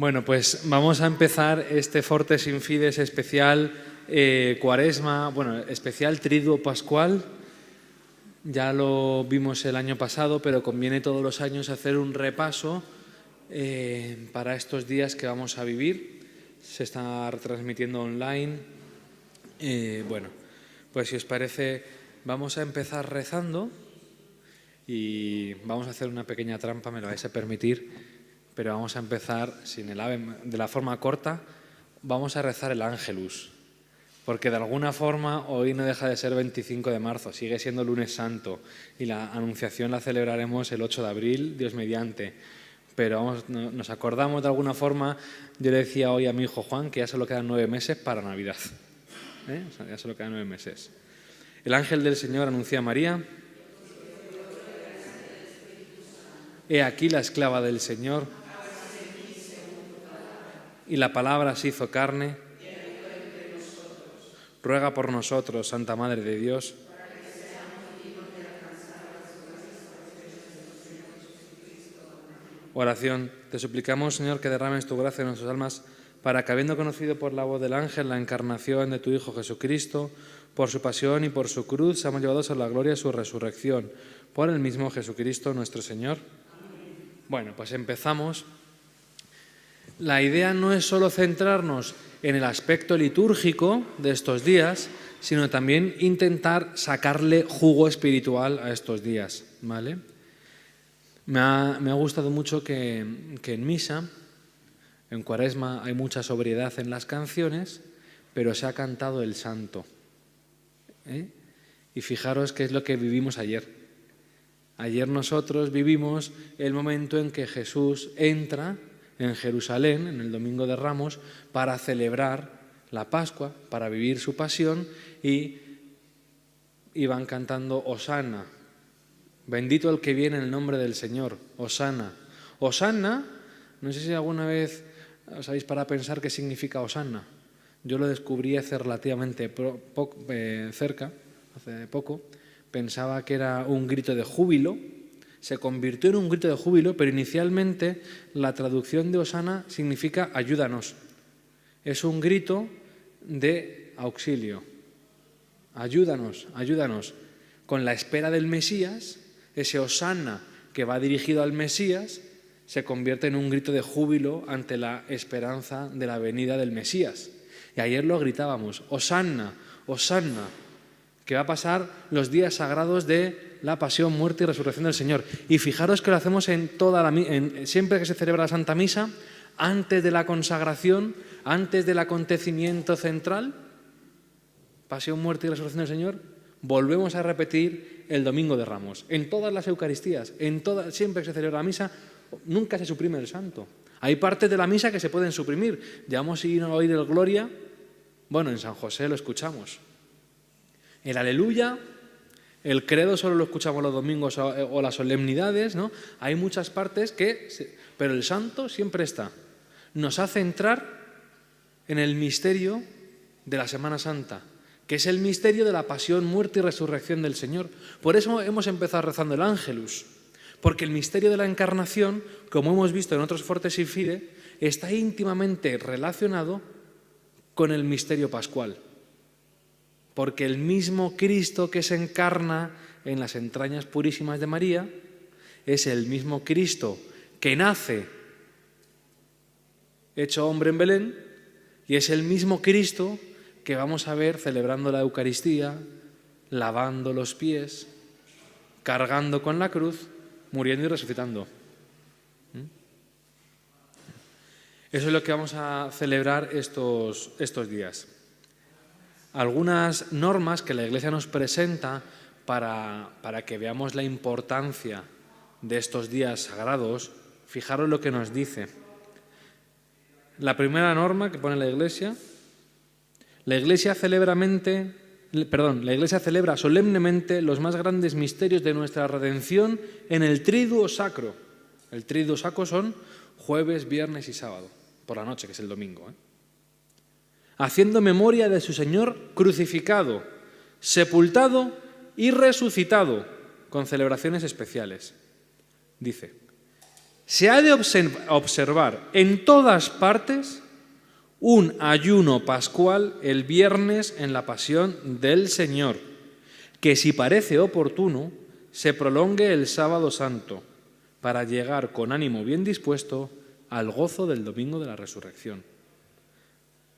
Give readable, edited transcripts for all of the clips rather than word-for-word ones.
Bueno, pues vamos a empezar este Fortes in Fides especial Cuaresma, bueno, especial Triduo Pascual. Ya lo vimos el año pasado, pero conviene todos los años hacer un repaso para estos días que vamos a vivir. Se está retransmitiendo online. Bueno, pues si os parece, vamos a empezar rezando y vamos a hacer una pequeña trampa, me lo vais a permitir. Pero vamos a empezar sin el ave, de la forma corta, vamos a rezar el Ángelus, porque de alguna forma hoy no deja de ser 25 de marzo, sigue siendo lunes santo y la Anunciación la celebraremos el 8 de abril, Dios mediante, pero nos acordamos de alguna forma. Yo le decía hoy a mi hijo Juan que ya solo quedan 9 meses para Navidad, O sea, ya solo quedan 9 meses. El ángel del Señor anuncia a María: he aquí la esclava del Señor. Y la palabra se hizo carne. Ruega por nosotros, Santa Madre de Dios. Oración. Te suplicamos, Señor, que derrames tu gracia en nuestras almas, para que, habiendo conocido por la voz del ángel la encarnación de tu Hijo Jesucristo, por su pasión y por su cruz, seamos llevados a la gloria de su resurrección. Por el mismo Jesucristo nuestro Señor. Bueno, pues empezamos. La idea no es solo centrarnos en el aspecto litúrgico de estos días, sino también intentar sacarle jugo espiritual a estos días, ¿vale? Me ha gustado mucho que en misa, en Cuaresma, hay mucha sobriedad en las canciones, pero se ha cantado el santo. Y fijaros qué es lo que vivimos ayer. Ayer nosotros vivimos el momento en que Jesús entra en Jerusalén, en el Domingo de Ramos, para celebrar la Pascua, para vivir su pasión, y iban cantando Hosana, bendito el que viene en el nombre del Señor, Hosana. Hosana, no sé si alguna vez os habéis parado a pensar qué significa Hosana. Yo lo descubrí hace relativamente cerca, hace poco. Pensaba que era un grito de júbilo. Se convirtió en un grito de júbilo, pero inicialmente la traducción de Hosana significa ayúdanos. Es un grito de auxilio. Ayúdanos, ayúdanos. Con la espera del Mesías, ese Hosana que va dirigido al Mesías se convierte en un grito de júbilo ante la esperanza de la venida del Mesías. Y ayer lo gritábamos: Hosana, Hosana, que va a pasar los días sagrados de la pasión, muerte y resurrección del Señor. Y fijaros que lo hacemos siempre que se celebra la Santa Misa, antes de la consagración, antes del acontecimiento central, pasión, muerte y resurrección del Señor, volvemos a repetir el Domingo de Ramos. En todas las Eucaristías, siempre que se celebra la misa, nunca se suprime el santo. Hay partes de la misa que se pueden suprimir. Llevamos a oír el Gloria, bueno, en San José lo escuchamos. El Aleluya, el credo solo lo escuchamos los domingos o las solemnidades, ¿no? Hay muchas partes pero el santo siempre está. Nos hace entrar en el misterio de la Semana Santa, que es el misterio de la pasión, muerte y resurrección del Señor. Por eso hemos empezado rezando el Ángelus, porque el misterio de la encarnación, como hemos visto en otros Fortes in Fide, está íntimamente relacionado con el misterio pascual. Porque el mismo Cristo que se encarna en las entrañas purísimas de María es el mismo Cristo que nace hecho hombre en Belén, y es el mismo Cristo que vamos a ver celebrando la Eucaristía, lavando los pies, cargando con la cruz, muriendo y resucitando. Eso es lo que vamos a celebrar estos días. Algunas normas que la Iglesia nos presenta para que veamos la importancia de estos días sagrados. Fijaros lo que nos dice. La primera norma que pone la Iglesia: la Iglesia celebra solemnemente los más grandes misterios de nuestra redención en el Triduo Sacro. El Triduo Sacro son jueves, viernes y sábado, por la noche, que es el domingo, haciendo memoria de su Señor crucificado, sepultado y resucitado, con celebraciones especiales. Dice: se ha de observar en todas partes un ayuno pascual el viernes en la pasión del Señor, que si parece oportuno, se prolongue el sábado santo, para llegar con ánimo bien dispuesto al gozo del domingo de la resurrección.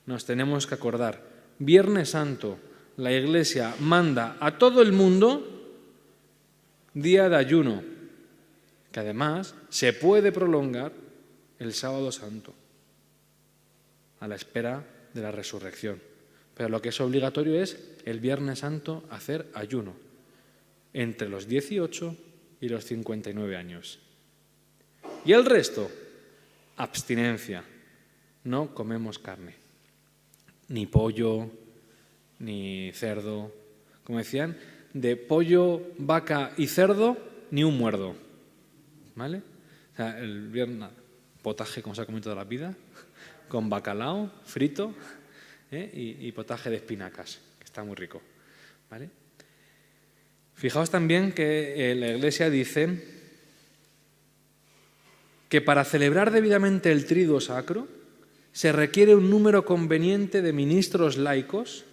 Nos tenemos que acordar, Viernes Santo, la Iglesia manda a todo el mundo día de ayuno, que además se puede prolongar el sábado santo, a la espera de la resurrección. Pero lo que es obligatorio es el Viernes Santo hacer ayuno, entre los 18 y los 59 años. Y el resto, abstinencia. No comemos carne, ni pollo, ni cerdo. Como decían, de pollo, vaca y cerdo, ni un muerdo. ¿Vale? O sea, el viernes, potaje, como se ha comido toda la vida, con bacalao frito y potaje de espinacas, que está muy rico. ¿Vale? Fijaos también que la Iglesia dice que para celebrar debidamente el triduo sacro se requiere un número conveniente de ministros laicos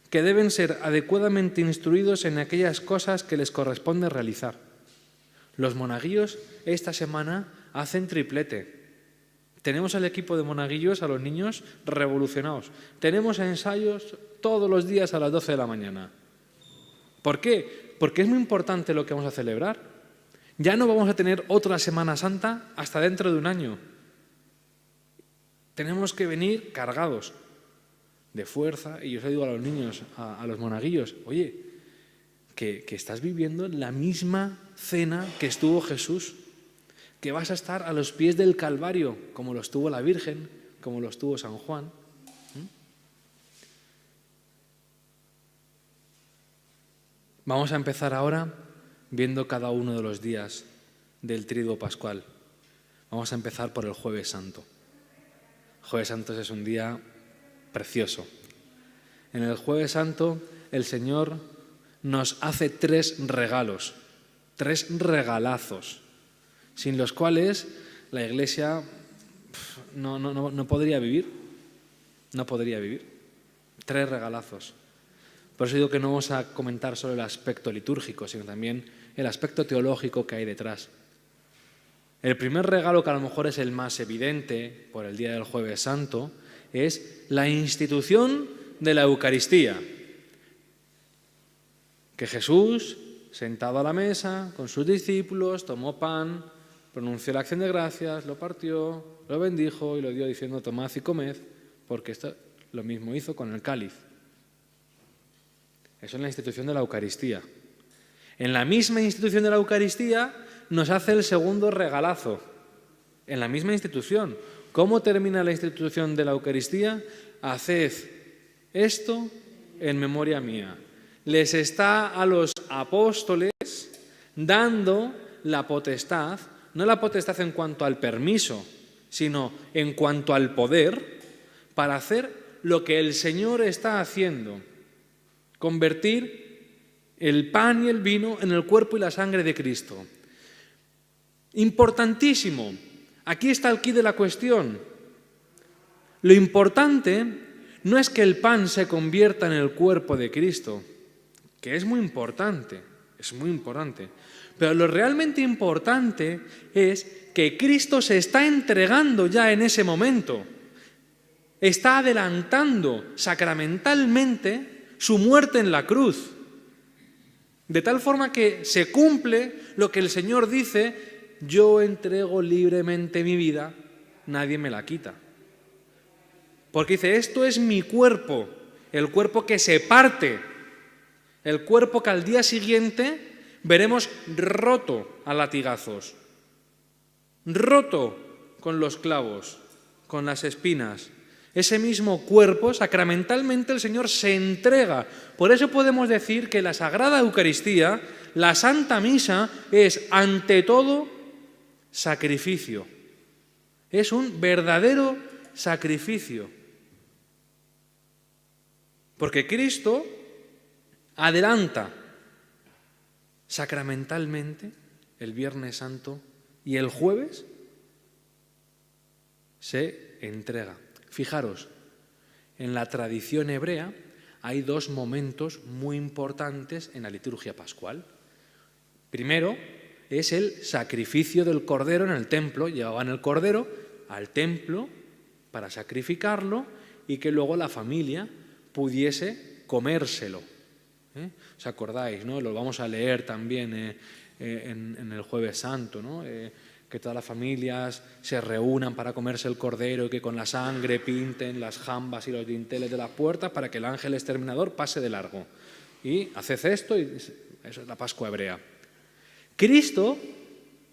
que deben ser adecuadamente instruidos en aquellas cosas que les corresponde realizar. Los monaguillos esta semana hacen triplete. Tenemos el equipo de monaguillos, a los niños revolucionados. Tenemos ensayos todos los días a las 12 de la mañana. ¿Por qué? Porque es muy importante lo que vamos a celebrar. Ya no vamos a tener otra Semana Santa hasta dentro de un año. Tenemos que venir cargados de fuerza. Y yo os digo a los niños, a los monaguillos, oye, que estás viviendo la misma cena que estuvo Jesús, que vas a estar a los pies del Calvario, como lo estuvo la Virgen, como lo estuvo San Juan. Vamos a empezar ahora viendo cada uno de los días del triduo pascual. Vamos a empezar por el Jueves Santo. Jueves Santo es un día precioso. En el Jueves Santo el Señor nos hace 3 regalos, 3 regalazos, sin los cuales la Iglesia no podría vivir. No podría vivir. 3 regalazos. Por eso digo que no vamos a comentar solo el aspecto litúrgico, sino también el aspecto teológico que hay detrás. El primer regalo, que a lo mejor es el más evidente por el día del Jueves Santo, es la institución de la Eucaristía. Que Jesús, sentado a la mesa con sus discípulos, tomó pan, pronunció la acción de gracias, lo partió, lo bendijo y lo dio diciendo: tomad y comed, porque esto lo mismo hizo con el cáliz. Eso es la institución de la Eucaristía. En la misma institución de la Eucaristía nos hace el segundo regalazo. En la misma institución. ¿Cómo termina la institución de la Eucaristía? Haced esto en memoria mía. Les está a los apóstoles dando la potestad, no la potestad en cuanto al permiso, sino en cuanto al poder, para hacer lo que el Señor está haciendo. Convertir el pan y el vino en el cuerpo y la sangre de Cristo. Importantísimo. Aquí está el quid de la cuestión. Lo importante no es que el pan se convierta en el cuerpo de Cristo, que es muy importante, pero lo realmente importante es que Cristo se está entregando ya en ese momento, está adelantando sacramentalmente su muerte en la cruz, de tal forma que se cumple lo que el Señor dice: yo entrego libremente mi vida, nadie me la quita. Porque dice: esto es mi cuerpo, el cuerpo que se parte, el cuerpo que al día siguiente veremos roto a latigazos, roto con los clavos, con las espinas. Ese mismo cuerpo, sacramentalmente, el Señor se entrega. Por eso podemos decir que la Sagrada Eucaristía, la Santa Misa, es ante todo sacrificio. Es un verdadero sacrificio. Porque Cristo adelanta sacramentalmente el Viernes Santo y el jueves se entrega. Fijaros, en la tradición hebrea hay dos momentos muy importantes en la liturgia pascual. Primero es el sacrificio del cordero en el templo. Llevaban el cordero al templo para sacrificarlo y que luego la familia pudiese comérselo. ¿Os acordáis, no? Lo vamos a leer también en el Jueves Santo, ¿no? Que todas las familias se reúnan para comerse el cordero y que con la sangre pinten las jambas y los dinteles de las puertas para que el ángel exterminador pase de largo. Y haced esto, y eso es la Pascua hebrea. Cristo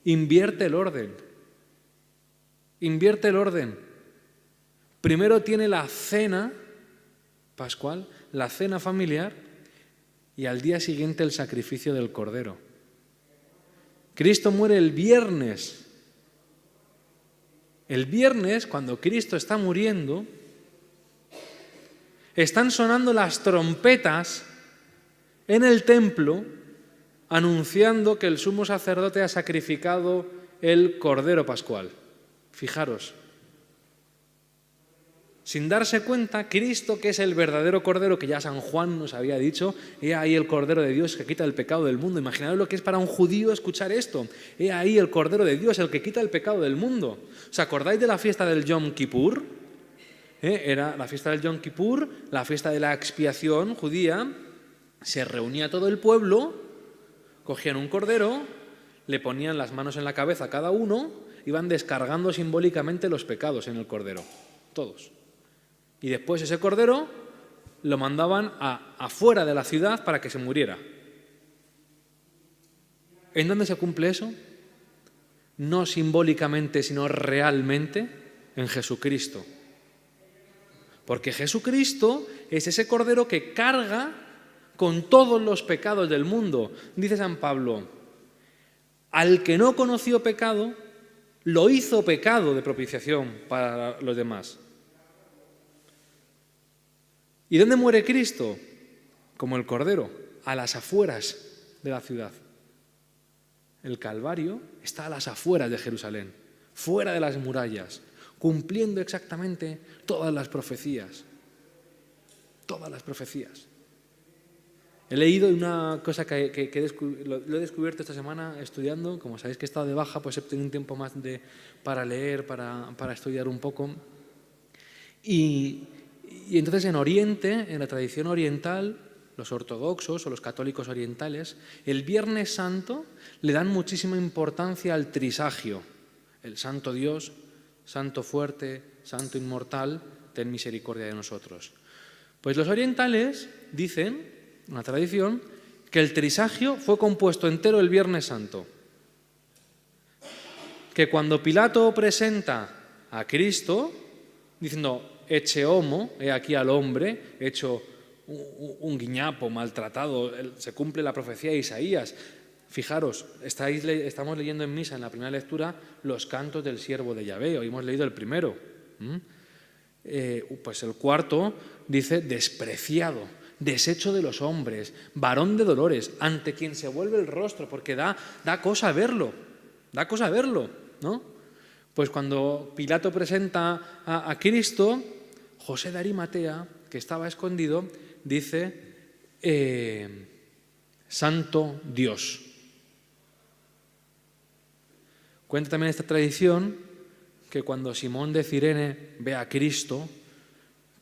invierte el orden. Invierte el orden. Primero tiene la cena pascual, la cena familiar, y al día siguiente el sacrificio del cordero. Cristo muere el viernes. El viernes, cuando Cristo está muriendo, están sonando las trompetas en el templo anunciando que el sumo sacerdote ha sacrificado el cordero pascual. Fijaros. Sin darse cuenta, Cristo, que es el verdadero cordero que ya San Juan nos había dicho, he ahí el cordero de Dios que quita el pecado del mundo. Imaginaos lo que es para un judío escuchar esto. He ahí el cordero de Dios, el que quita el pecado del mundo. ¿Os acordáis de la fiesta del Yom Kippur? Era la fiesta del Yom Kippur, la fiesta de la expiación judía. Se reunía todo el pueblo, cogían un cordero, le ponían las manos en la cabeza a cada uno, iban descargando simbólicamente los pecados en el cordero, todos. Y después ese cordero lo mandaban afuera de la ciudad para que se muriera. ¿En dónde se cumple eso? No simbólicamente, sino realmente en Jesucristo. Porque Jesucristo es ese cordero que carga con todos los pecados del mundo. Dice San Pablo, al que no conoció pecado, lo hizo pecado de propiciación para los demás. ¿Y dónde muere Cristo? Como el cordero, a las afueras de la ciudad. El Calvario está a las afueras de Jerusalén, fuera de las murallas, cumpliendo exactamente todas las profecías. Todas las profecías. He leído una cosa que lo he descubierto esta semana estudiando. Como sabéis que he estado de baja, pues he tenido un tiempo más para leer, para estudiar un poco. Y entonces en Oriente, en la tradición oriental, los ortodoxos o los católicos orientales, el Viernes Santo le dan muchísima importancia al trisagio. El Santo Dios, Santo fuerte, Santo inmortal, ten misericordia de nosotros. Pues los orientales dicen, una tradición, que el trisagio fue compuesto entero el Viernes Santo. Que cuando Pilato presenta a Cristo, diciendo, ecce homo, he aquí al hombre, hecho un guiñapo, maltratado, se cumple la profecía de Isaías. Fijaros, estamos leyendo en misa, en la primera lectura, los cantos del siervo de Yahvé. Hoy hemos leído el primero. Pues el cuarto dice, despreciado, deshecho de los hombres, varón de dolores, ante quien se vuelve el rostro, porque da cosa verlo, ¿no? Pues cuando Pilato presenta a Cristo, José de Arimatea, que estaba escondido, dice, Santo Dios. Cuenta también esta tradición que cuando Simón de Cirene ve a Cristo,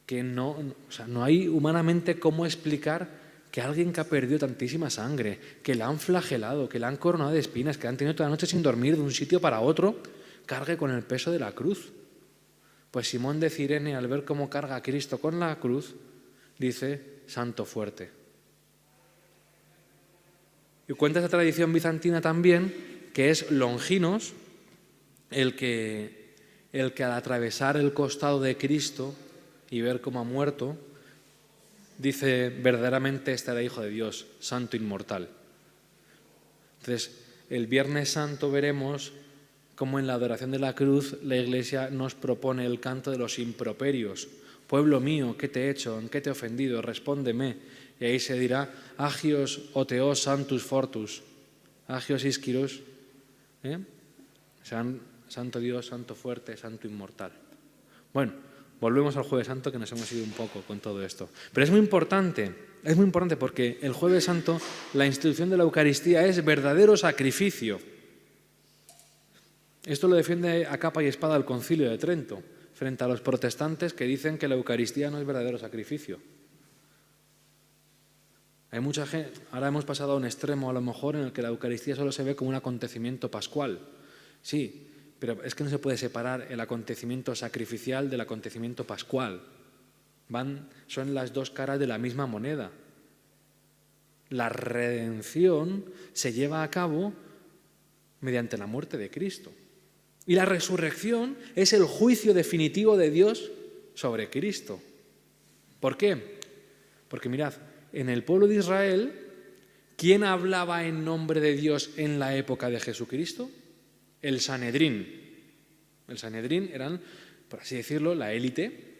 que no hay humanamente cómo explicar que alguien que ha perdido tantísima sangre, que la han flagelado, que la han coronado de espinas, que han tenido toda la noche sin dormir de un sitio para otro, cargue con el peso de la cruz. Pues Simón de Cirene, al ver cómo carga a Cristo con la cruz, dice, Santo fuerte. Y cuenta esta tradición bizantina también, que es Longinos, el que al atravesar el costado de Cristo y ver cómo ha muerto, dice, verdaderamente este era Hijo de Dios, Santo inmortal. Entonces, el Viernes Santo veremos cómo en la adoración de la cruz la Iglesia nos propone el canto de los improperios. Pueblo mío, ¿qué te he hecho? ¿En qué te he ofendido? Respóndeme. Y ahí se dirá, agios o teos santus fortus, agios isquiros, Santo Dios, Santo fuerte, Santo inmortal. Bueno, volvemos al Jueves Santo, que nos hemos ido un poco con todo esto. Pero es muy importante porque el Jueves Santo, la institución de la Eucaristía es verdadero sacrificio. Esto lo defiende a capa y espada el Concilio de Trento, frente a los protestantes que dicen que la Eucaristía no es verdadero sacrificio. Hay mucha gente, ahora hemos pasado a un extremo a lo mejor en el que la Eucaristía solo se ve como un acontecimiento pascual. Sí, pero es que no se puede separar el acontecimiento sacrificial del acontecimiento pascual. Son las dos caras de la misma moneda. La redención se lleva a cabo mediante la muerte de Cristo. Y la resurrección es el juicio definitivo de Dios sobre Cristo. ¿Por qué? Porque mirad, en el pueblo de Israel, ¿quién hablaba en nombre de Dios en la época de Jesucristo? El Sanedrín. El Sanedrín eran, por así decirlo, la élite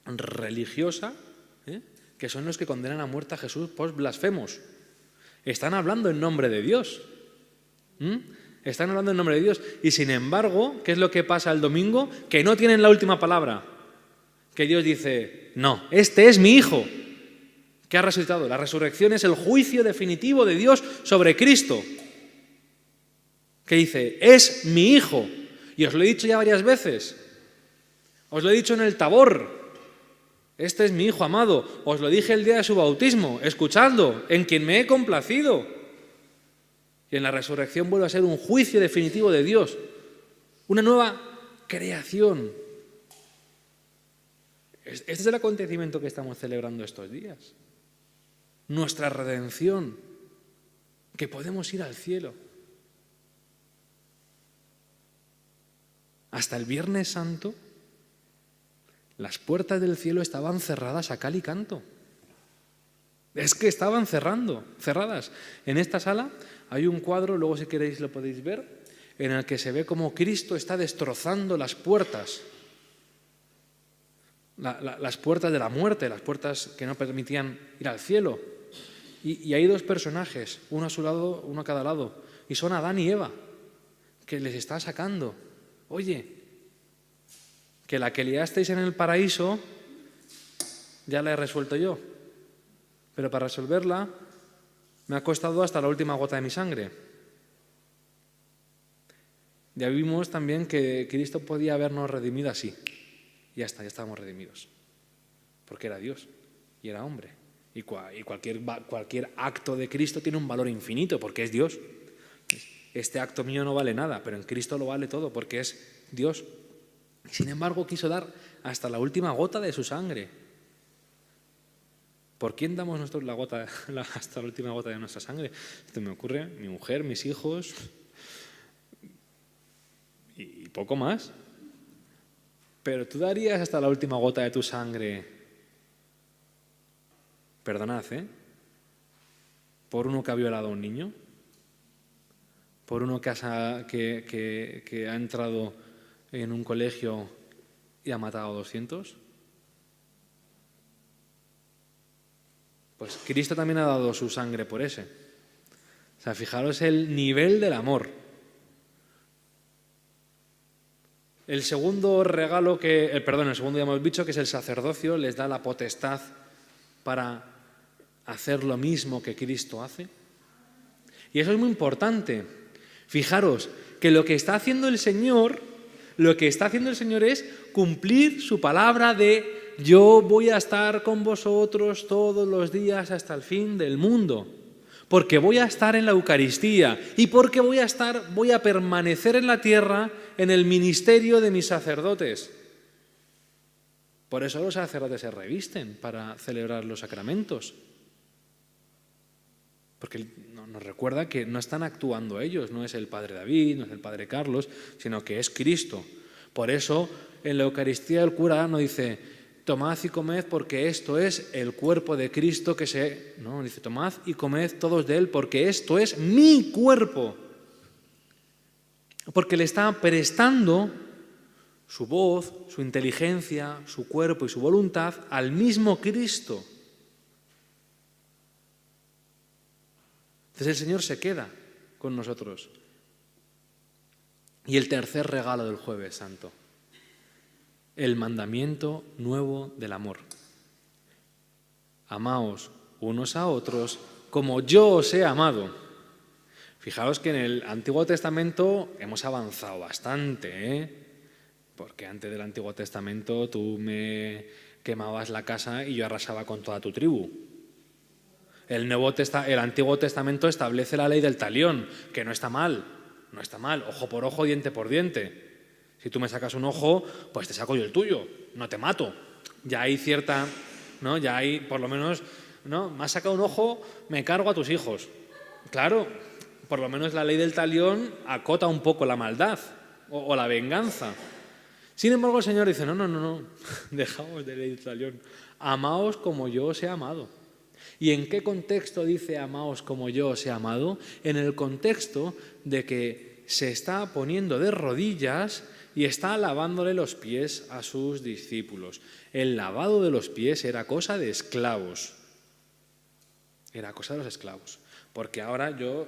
religiosa, que son los que condenan a muerte a Jesús por blasfemos. Están hablando en nombre de Dios. Están hablando en nombre de Dios. Y sin embargo, ¿qué es lo que pasa el domingo? Que no tienen la última palabra. Que Dios dice, no, este es mi Hijo, que ha resucitado. La resurrección es el juicio definitivo de Dios sobre Cristo. Que dice, es mi Hijo. Y os lo he dicho ya varias veces. Os lo he dicho en el Tabor. Este es mi Hijo amado. Os lo dije el día de su bautismo. Escuchadlo, en quien me he complacido. Y en la resurrección vuelve a ser un juicio definitivo de Dios. Una nueva creación. Este es el acontecimiento que estamos celebrando estos días. Nuestra redención. Que podemos ir al cielo. Hasta el Viernes Santo, las puertas del cielo estaban cerradas a cal y canto. Es que estaban cerradas. En esta sala hay un cuadro, luego si queréis lo podéis ver, en el que se ve cómo Cristo está destrozando las puertas. Las puertas de la muerte, las puertas que no permitían ir al cielo. Y hay dos personajes, uno a su lado, uno a cada lado, y son Adán y Eva, que les está sacando. Oye, que la que liasteis en el paraíso ya la he resuelto yo, pero para resolverla me ha costado hasta la última gota de mi sangre. Ya vimos también que Cristo podía habernos redimido así. Ya está, ya estábamos redimidos. Porque era Dios y era hombre. Y cualquier acto de Cristo tiene un valor infinito porque es Dios. Este acto mío no vale nada, pero en Cristo lo vale todo porque es Dios. Sin embargo, quiso dar hasta la última gota de su sangre. ¿Por quién damos nosotros hasta la última gota de nuestra sangre? Esto me ocurre, mi mujer, mis hijos y poco más. Pero tú darías hasta la última gota de tu sangre, perdonad, por uno que ha violado a un niño, por uno que ha entrado en un colegio y ha matado a 200. Pues Cristo también ha dado su sangre por ese. O sea, fijaros el nivel del amor. El segundo regalo el segundo ya hemos dicho, que es el sacerdocio, les da la potestad para hacer lo mismo que Cristo hace. Y eso es muy importante. Fijaros que lo que está haciendo el Señor es cumplir su palabra de yo voy a estar con vosotros todos los días hasta el fin del mundo. Porque voy a estar en la Eucaristía y porque voy a permanecer en la tierra en el ministerio de mis sacerdotes. Por eso los sacerdotes se revisten para celebrar los sacramentos. Porque nos recuerda que no están actuando ellos, no es el Padre David, no es el Padre Carlos, sino que es Cristo. Por eso en la Eucaristía el cura no dice tomad y comed porque esto es el cuerpo de Cristo No, dice tomad y comed todos de él porque esto es mi cuerpo. Porque le está prestando su voz, su inteligencia, su cuerpo y su voluntad al mismo Cristo. Entonces el Señor se queda con nosotros. Y el tercer regalo del Jueves Santo. el mandamiento nuevo del amor. Amaos unos a otros como yo os he amado. Fijaos que en el Antiguo Testamento hemos avanzado bastante, ¿eh? Porque antes del Antiguo Testamento tú me quemabas la casa y yo arrasaba con toda tu tribu. El Antiguo Testamento establece la ley del talión, que no está mal, ojo por ojo, diente por diente. Si tú me sacas un ojo, pues te saco yo el tuyo, no te mato. Ya hay cierta, ¿no? Ya hay, por lo menos, ¿no? Me has sacado un ojo, me cargo a tus hijos. Claro, por lo menos la ley del talión acota un poco la maldad o la venganza. Sin embargo, el Señor dice, no, dejaos de ley del talión, amaos como yo os he amado. ¿Y en qué contexto dice amaos como yo os he amado? En el contexto de que se está poniendo de rodillas y está lavándole los pies a sus discípulos. El lavado de los pies era cosa de esclavos. Era cosa de los esclavos. Porque ahora yo,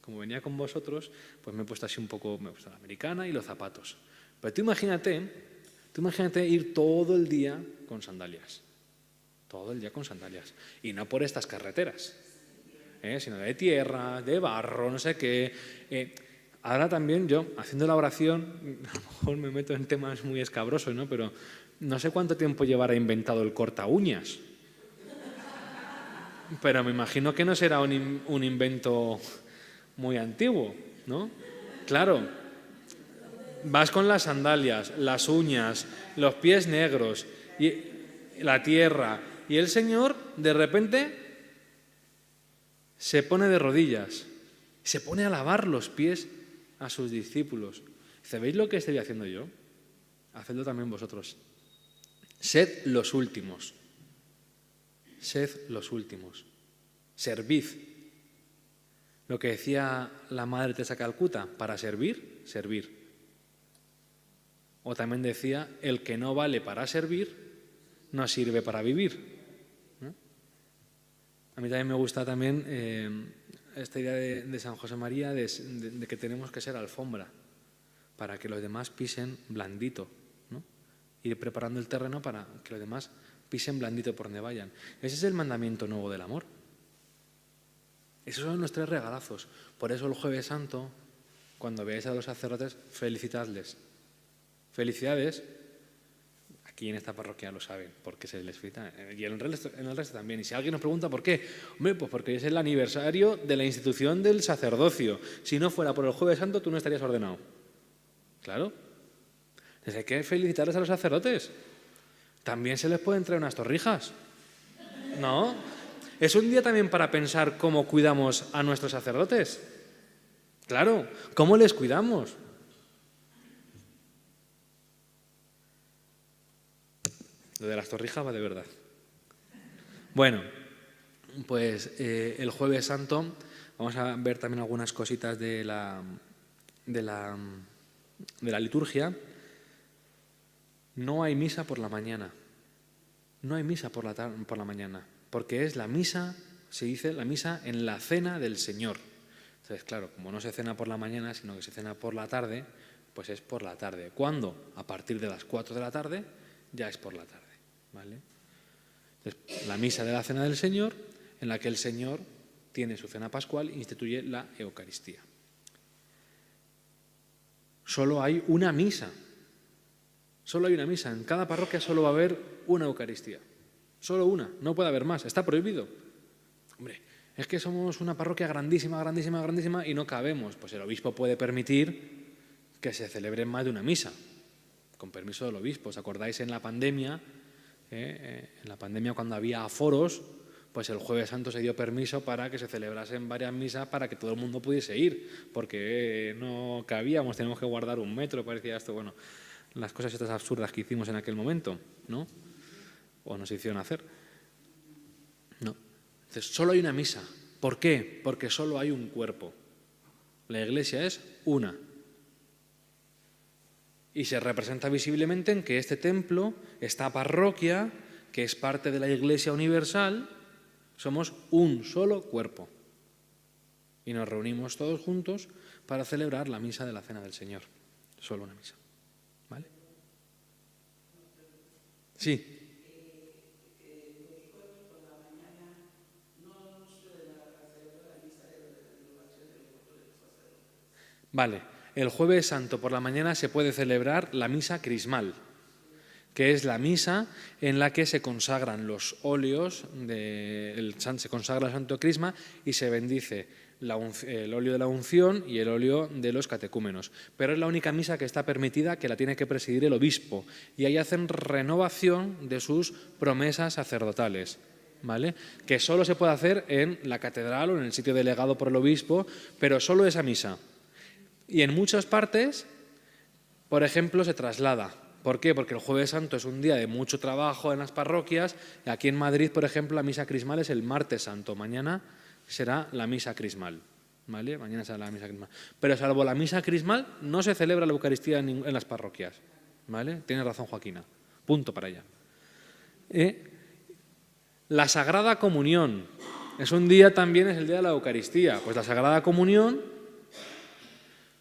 como venía con vosotros, pues me he puesto así un poco, me he puesto la americana y los zapatos. Pero tú imagínate ir todo el día con sandalias. Todo el día con sandalias. Y no por estas carreteras, sino de tierra, de barro, no sé qué. Ahora también yo, haciendo la oración, a lo mejor me meto en temas muy escabrosos, ¿no? Pero no sé cuánto tiempo llevará inventado el corta uñas. Pero me imagino que no será un invento muy antiguo, ¿no? Claro, vas con las sandalias, las uñas, los pies negros, y la tierra, y el Señor de repente se pone de rodillas, se pone a lavar los pies a sus discípulos. Dice, ¿veis lo que estoy haciendo yo? Hacedlo también vosotros. Sed los últimos. Sed los últimos. Servid. Lo que decía la Madre Teresa de Calcuta, para servir, servir. O también decía, el que no vale para servir, no sirve para vivir. ¿No? A mí también me gusta también esta idea de San José María de que tenemos que ser alfombra para que los demás pisen blandito, ¿no? Ir preparando el terreno para que los demás pisen blandito por donde vayan. Ese es el mandamiento nuevo del amor. Esos son los 3 regalazos. Por eso el Jueves Santo, cuando veáis a los sacerdotes, felicitadles. Felicidades. Aquí en esta parroquia lo saben, porque se les felicita. Y en el resto también. Y si alguien nos pregunta por qué, hombre, pues porque es el aniversario de la institución del sacerdocio. Si no fuera por el Jueves Santo, tú no estarías ordenado. Claro. Entonces hay que felicitarles a los sacerdotes. También se les pueden traer unas torrijas. ¿No? Es un día también para pensar cómo cuidamos a nuestros sacerdotes. Claro, ¿cómo les cuidamos? Lo de las torrijas va de verdad. Bueno, pues el Jueves Santo vamos a ver también algunas cositas de la liturgia. No hay misa por la mañana. No hay misa por la mañana, porque es la misa, se dice la misa en la cena del Señor. Entonces, claro, como no se cena por la mañana, sino que se cena por la tarde, pues es por la tarde. ¿Cuándo? A partir de las 4 de la tarde ya es por la tarde, ¿vale? Entonces, la misa de la cena del Señor, en la que el Señor tiene su cena pascual e instituye la Eucaristía. Solo hay una misa. Solo hay una misa. En cada parroquia solo va a haber una Eucaristía. Solo una. No puede haber más. Está prohibido. Hombre, es que somos una parroquia grandísima, grandísima, grandísima y no cabemos. Pues el obispo puede permitir que se celebre más de una misa. Con permiso del obispo. ¿Os acordáis en la pandemia? En la pandemia cuando había aforos, pues el Jueves Santo se dio permiso para que se celebrasen varias misas para que todo el mundo pudiese ir. Porque no cabíamos, teníamos que guardar 1 metro. Parecía esto, bueno, las cosas estas absurdas que hicimos en aquel momento, ¿no? O nos hicieron hacer. No. Entonces, solo hay una misa. ¿Por qué? Porque solo hay un cuerpo. La Iglesia es una. Y se representa visiblemente en que este templo, esta parroquia, que es parte de la Iglesia universal, somos un solo cuerpo. Y nos reunimos todos juntos para celebrar la misa de la Cena del Señor. Solo una misa. ¿Vale? Sí. Vale, el Jueves Santo por la mañana se puede celebrar la misa crismal, que es la misa en la que se consagran los óleos, se consagra el Santo Crisma y se bendice el óleo de la unción y el óleo de los catecúmenos. Pero es la única misa que está permitida, que la tiene que presidir el obispo, y ahí hacen renovación de sus promesas sacerdotales, ¿vale? Que solo se puede hacer en la catedral o en el sitio delegado por el obispo, pero solo esa misa. Y en muchas partes, por ejemplo, se traslada. ¿Por qué? Porque el Jueves Santo es un día de mucho trabajo en las parroquias. Y aquí en Madrid, por ejemplo, la misa crismal es el Martes Santo. Mañana será la misa crismal, ¿vale? Mañana será la misa crismal. Pero salvo la misa crismal, no se celebra la Eucaristía en las parroquias, ¿vale? Tiene razón Joaquina. Punto para ella. La Sagrada Comunión. Es un día también, es el día de la Eucaristía. Pues la Sagrada Comunión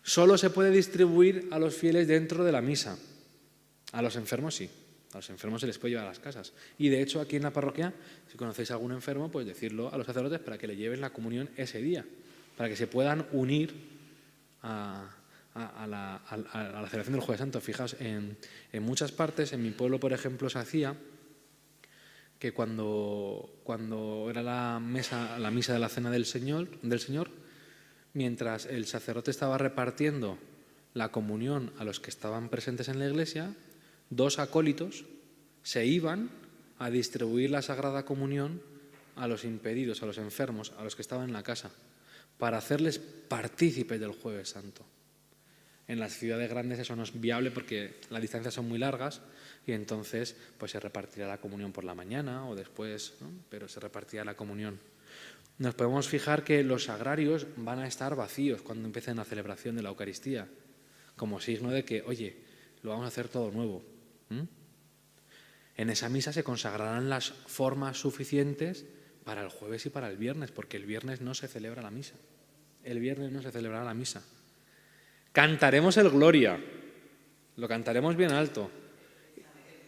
solo se puede distribuir a los fieles dentro de la misa. A los enfermos sí. A los enfermos se les puede llevar a las casas. Y de hecho aquí en la parroquia, si conocéis a algún enfermo, pues decirlo a los sacerdotes para que le lleven la comunión ese día, para que se puedan unir a la celebración del Jueves Santo. Fijaos, en muchas partes, en mi pueblo, por ejemplo, se hacía que cuando era la misa de la Cena del Señor, mientras el sacerdote estaba repartiendo la comunión a los que estaban presentes en la iglesia, 2 acólitos se iban a distribuir la Sagrada Comunión a los impedidos, a los enfermos, a los que estaban en la casa, para hacerles partícipes del Jueves Santo. En las ciudades grandes eso no es viable porque las distancias son muy largas y entonces pues se repartirá la comunión por la mañana o después, ¿no? Pero se repartirá la comunión. Nos podemos fijar que los sagrarios van a estar vacíos cuando empiece la celebración de la Eucaristía, como signo de que, oye, lo vamos a hacer todo nuevo. En esa misa se consagrarán las formas suficientes para el jueves y para el viernes, porque el viernes no se celebra la misa. El viernes no se celebrará la misa. Cantaremos el Gloria, lo cantaremos bien alto.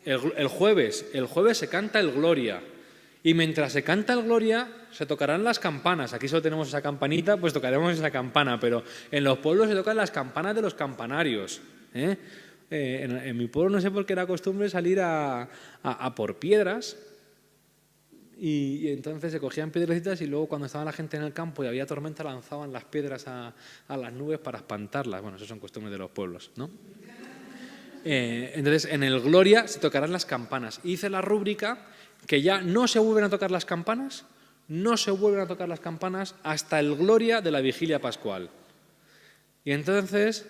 El jueves se canta el Gloria. Y mientras se canta el Gloria, se tocarán las campanas. Aquí solo tenemos esa campanita, pues tocaremos esa campana. Pero en los pueblos se tocan las campanas de los campanarios. En mi pueblo no sé por qué era costumbre salir a por piedras. Y entonces se cogían piedrecitas y luego cuando estaba la gente en el campo y había tormenta lanzaban las piedras a las nubes para espantarlas. Bueno, eso son costumbres de los pueblos, ¿no? Entonces en el Gloria se tocarán las campanas. Hice la rúbrica que ya no se vuelven a tocar las campanas, hasta el Gloria de la Vigilia Pascual. Y entonces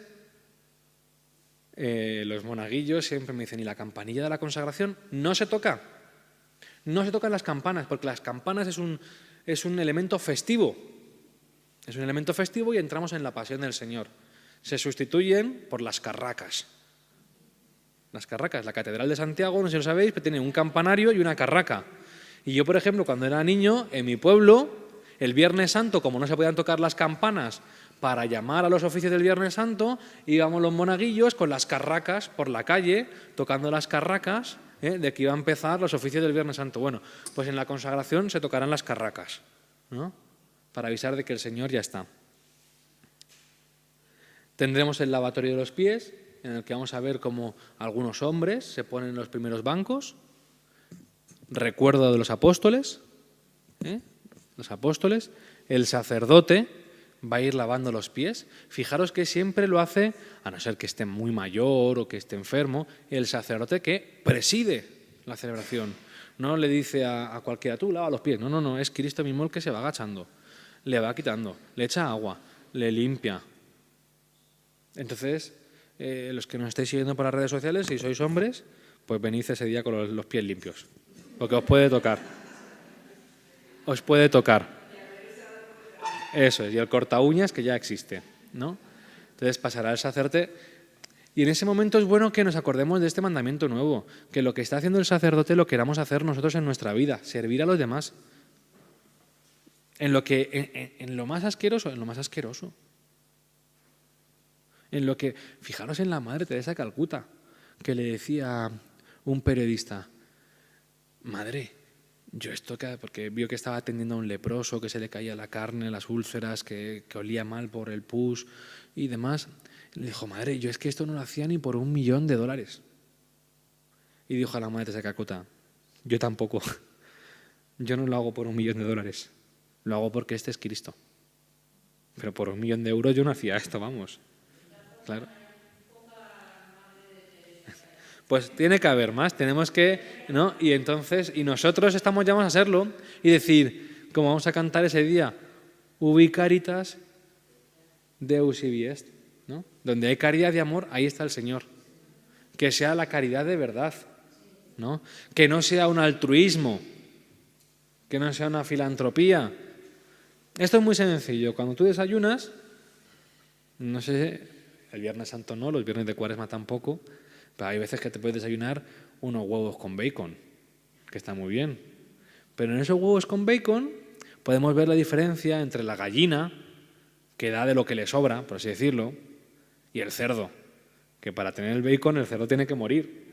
los monaguillos siempre me dicen, ¿y la campanilla de la consagración? No se toca. No se tocan las campanas, porque las campanas es un elemento festivo. Es un elemento festivo y entramos en la pasión del Señor. Se sustituyen por las carracas. Las carracas, la Catedral de Santiago, no sé si lo sabéis, pero tiene un campanario y una carraca. Y yo, por ejemplo, cuando era niño, en mi pueblo, el Viernes Santo, como no se podían tocar las campanas para llamar a los oficios del Viernes Santo, íbamos los monaguillos con las carracas por la calle, tocando las carracas, de que iba a empezar los oficios del Viernes Santo. Bueno, pues en la consagración se tocarán las carracas, ¿no? Para avisar de que el Señor ya está. Tendremos el lavatorio de los pies, en el que vamos a ver cómo algunos hombres se ponen en los primeros bancos. Recuerdo de los apóstoles. Los apóstoles. El sacerdote va a ir lavando los pies. Fijaros que siempre lo hace, a no ser que esté muy mayor o que esté enfermo, el sacerdote que preside la celebración. No le dice a cualquiera, tú lava los pies. No, es Cristo mismo el que se va agachando. Le va quitando, le echa agua, le limpia. Entonces, los que nos estáis siguiendo por las redes sociales, si sois hombres, pues venid ese día con los pies limpios, porque os puede tocar. Os puede tocar. Eso es, y el corta uñas que ya existe, ¿no? Entonces pasará el sacerdote y en ese momento es bueno que nos acordemos de este mandamiento nuevo, que lo que está haciendo el sacerdote lo queramos hacer nosotros en nuestra vida, servir a los demás. En lo más asqueroso, en lo que, fijaros en la Madre Teresa de Calcuta, que le decía un periodista, madre, yo esto porque vio que estaba atendiendo a un leproso, que se le caía la carne, las úlceras, que olía mal por el pus y demás. Le dijo, madre, yo es que esto no lo hacía ni por $1.000.000. Y dijo a la madre de Calcuta, yo tampoco. Yo no lo hago por $1.000.000. Lo hago porque este es Cristo. Pero por €1.000.000 yo no hacía esto, vamos. Claro. Pues tiene que haber más, tenemos que, ¿no? Y entonces, y nosotros estamos llamados a serlo y decir, como vamos a cantar ese día, ubi caritas Deus ibi est, ¿no? Donde hay caridad y amor, ahí está el Señor. Que sea la caridad de verdad, ¿no? Que no sea un altruismo, que no sea una filantropía. Esto es muy sencillo. Cuando tú desayunas, no sé, el Viernes Santo no, los viernes de Cuaresma tampoco, pero hay veces que te puedes desayunar unos huevos con bacon, que está muy bien. Pero en esos huevos con bacon podemos ver la diferencia entre la gallina, que da de lo que le sobra, por así decirlo, y el cerdo, que para tener el bacon el cerdo tiene que morir.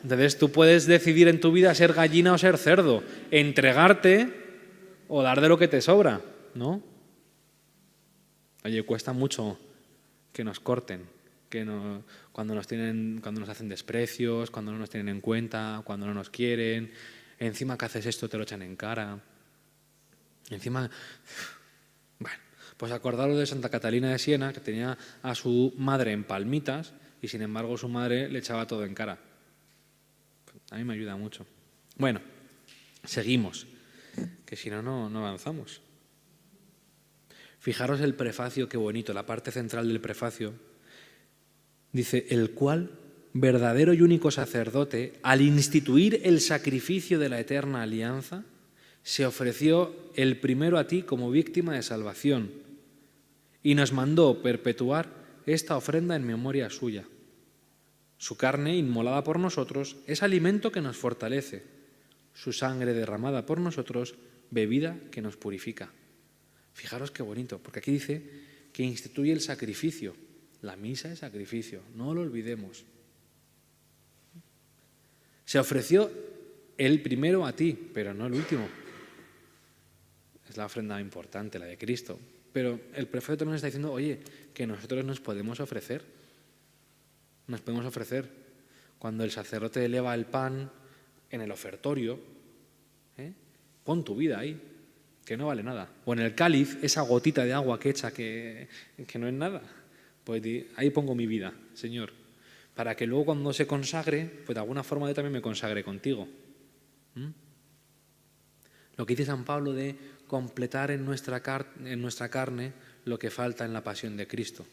Entonces tú puedes decidir en tu vida ser gallina o ser cerdo, entregarte o dar de lo que te sobra, ¿no? Oye, cuesta mucho que nos corten, cuando nos hacen desprecios, cuando no nos tienen en cuenta, cuando no nos quieren. Encima que haces esto te lo echan en cara. Encima, bueno, pues acordaros de Santa Catalina de Siena, que tenía a su madre en palmitas y sin embargo su madre le echaba todo en cara. A mí me ayuda mucho. Bueno, seguimos, que si no, no avanzamos. Fijaros el prefacio, qué bonito, la parte central del prefacio. Dice, el cual, verdadero y único sacerdote, al instituir el sacrificio de la eterna alianza, se ofreció el primero a ti como víctima de salvación y nos mandó perpetuar esta ofrenda en memoria suya. Su carne, inmolada por nosotros, es alimento que nos fortalece. Su sangre derramada por nosotros, bebida que nos purifica. Fijaros qué bonito, porque aquí dice que instituye el sacrificio. La misa es sacrificio, no lo olvidemos. Se ofreció el primero a ti, pero no el último. Es la ofrenda importante, la de Cristo. Pero el prefacio también está diciendo, oye, que nosotros nos podemos ofrecer. Nos podemos ofrecer. Cuando el sacerdote eleva el pan en el ofertorio, pon tu vida ahí, que no vale nada. O en el cáliz, esa gotita de agua que echa que no es nada. Pues ahí pongo mi vida, Señor, para que luego cuando se consagre, pues de alguna forma yo también me consagre contigo. Lo que dice San Pablo de completar en nuestra carne lo que falta en la pasión de Cristo.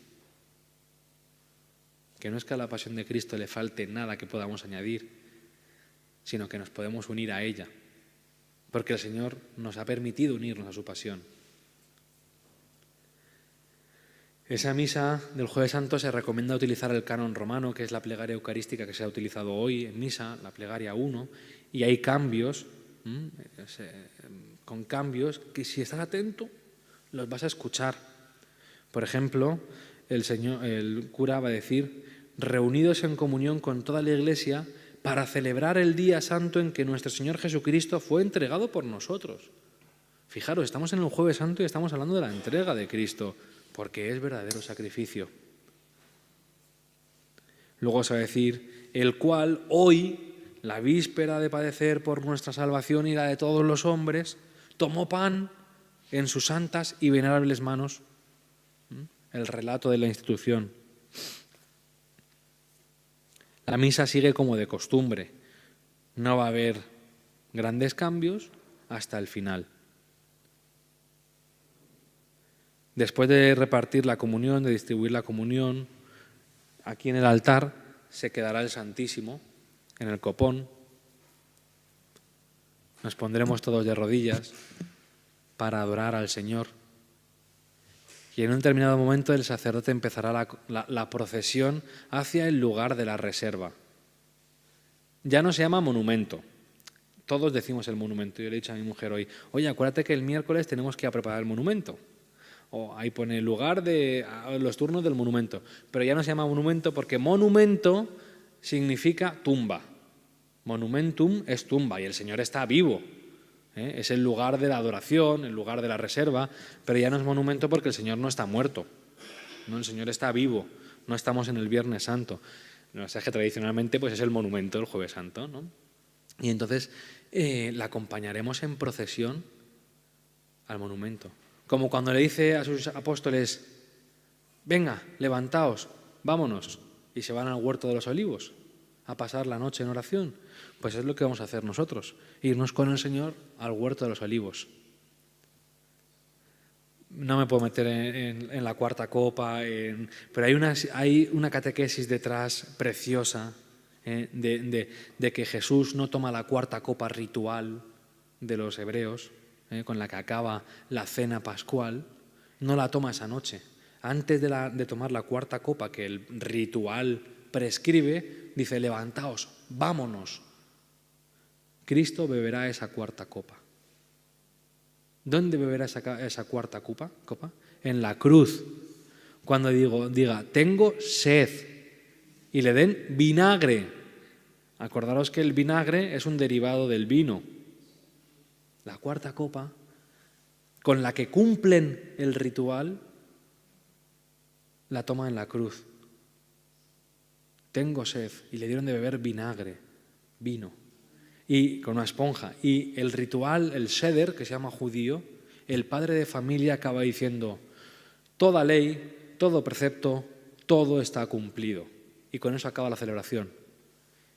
Que no es que a la pasión de Cristo le falte nada que podamos añadir, sino que nos podemos unir a ella, porque el Señor nos ha permitido unirnos a su pasión. Esa misa del Jueves Santo se recomienda utilizar el canon romano, que es la plegaria eucarística que se ha utilizado hoy en misa, la plegaria 1, y hay cambios, con cambios que si estás atento los vas a escuchar. Por ejemplo, el cura va a decir, reunidos en comunión con toda la Iglesia para celebrar el día santo en que nuestro Señor Jesucristo fue entregado por nosotros. Fijaros, estamos en el Jueves Santo y estamos hablando de la entrega de Cristo, porque es verdadero sacrificio. Luego se va a decir, el cual hoy, la víspera de padecer por nuestra salvación y la de todos los hombres, tomó pan en sus santas y venerables manos. El relato de la institución. La misa sigue como de costumbre. No va a haber grandes cambios hasta el final. Después de repartir la comunión, de distribuir la comunión, aquí en el altar se quedará el Santísimo, en el copón. Nos pondremos todos de rodillas para adorar al Señor. Y en un determinado momento el sacerdote empezará la procesión hacia el lugar de la reserva. Ya no se llama monumento. Todos decimos el monumento. Yo le he dicho a mi mujer hoy, oye, acuérdate que el miércoles tenemos que ir a preparar el monumento. O ahí pone el lugar de los turnos del monumento. Pero ya no se llama monumento porque monumento significa tumba. Monumentum es tumba y el Señor está vivo. Es el lugar de la adoración, el lugar de la reserva, pero ya no es monumento porque el Señor no está muerto, ¿no? El Señor está vivo, no estamos en el Viernes Santo. No sé, que tradicionalmente pues es el monumento del Jueves Santo, ¿no? Y entonces la acompañaremos en procesión al monumento. Como cuando le dice a sus apóstoles, venga, levantaos, vámonos, y se van al huerto de los olivos a pasar la noche en oración. Pues es lo que vamos a hacer nosotros, irnos con el Señor al huerto de los olivos. No me puedo meter en la cuarta copa, pero hay una catequesis detrás preciosa, de que Jesús no toma la cuarta copa ritual de los hebreos, con la que acaba la cena pascual, no la toma esa noche. Antes de tomar la cuarta copa que el ritual prescribe, dice, levantaos, vámonos. Cristo beberá esa cuarta copa. ¿Dónde beberá esa cuarta copa? En la cruz. Cuando diga, tengo sed, y le den vinagre. Acordaros que el vinagre es un derivado del vino. La cuarta copa, con la que cumplen el ritual, la toma en la cruz. Tengo sed, y le dieron de beber vinagre, vino, y con una esponja. Y el ritual, el seder, que se llama judío, el padre de familia acaba diciendo, toda ley, todo precepto, todo está cumplido. Y con eso acaba la celebración.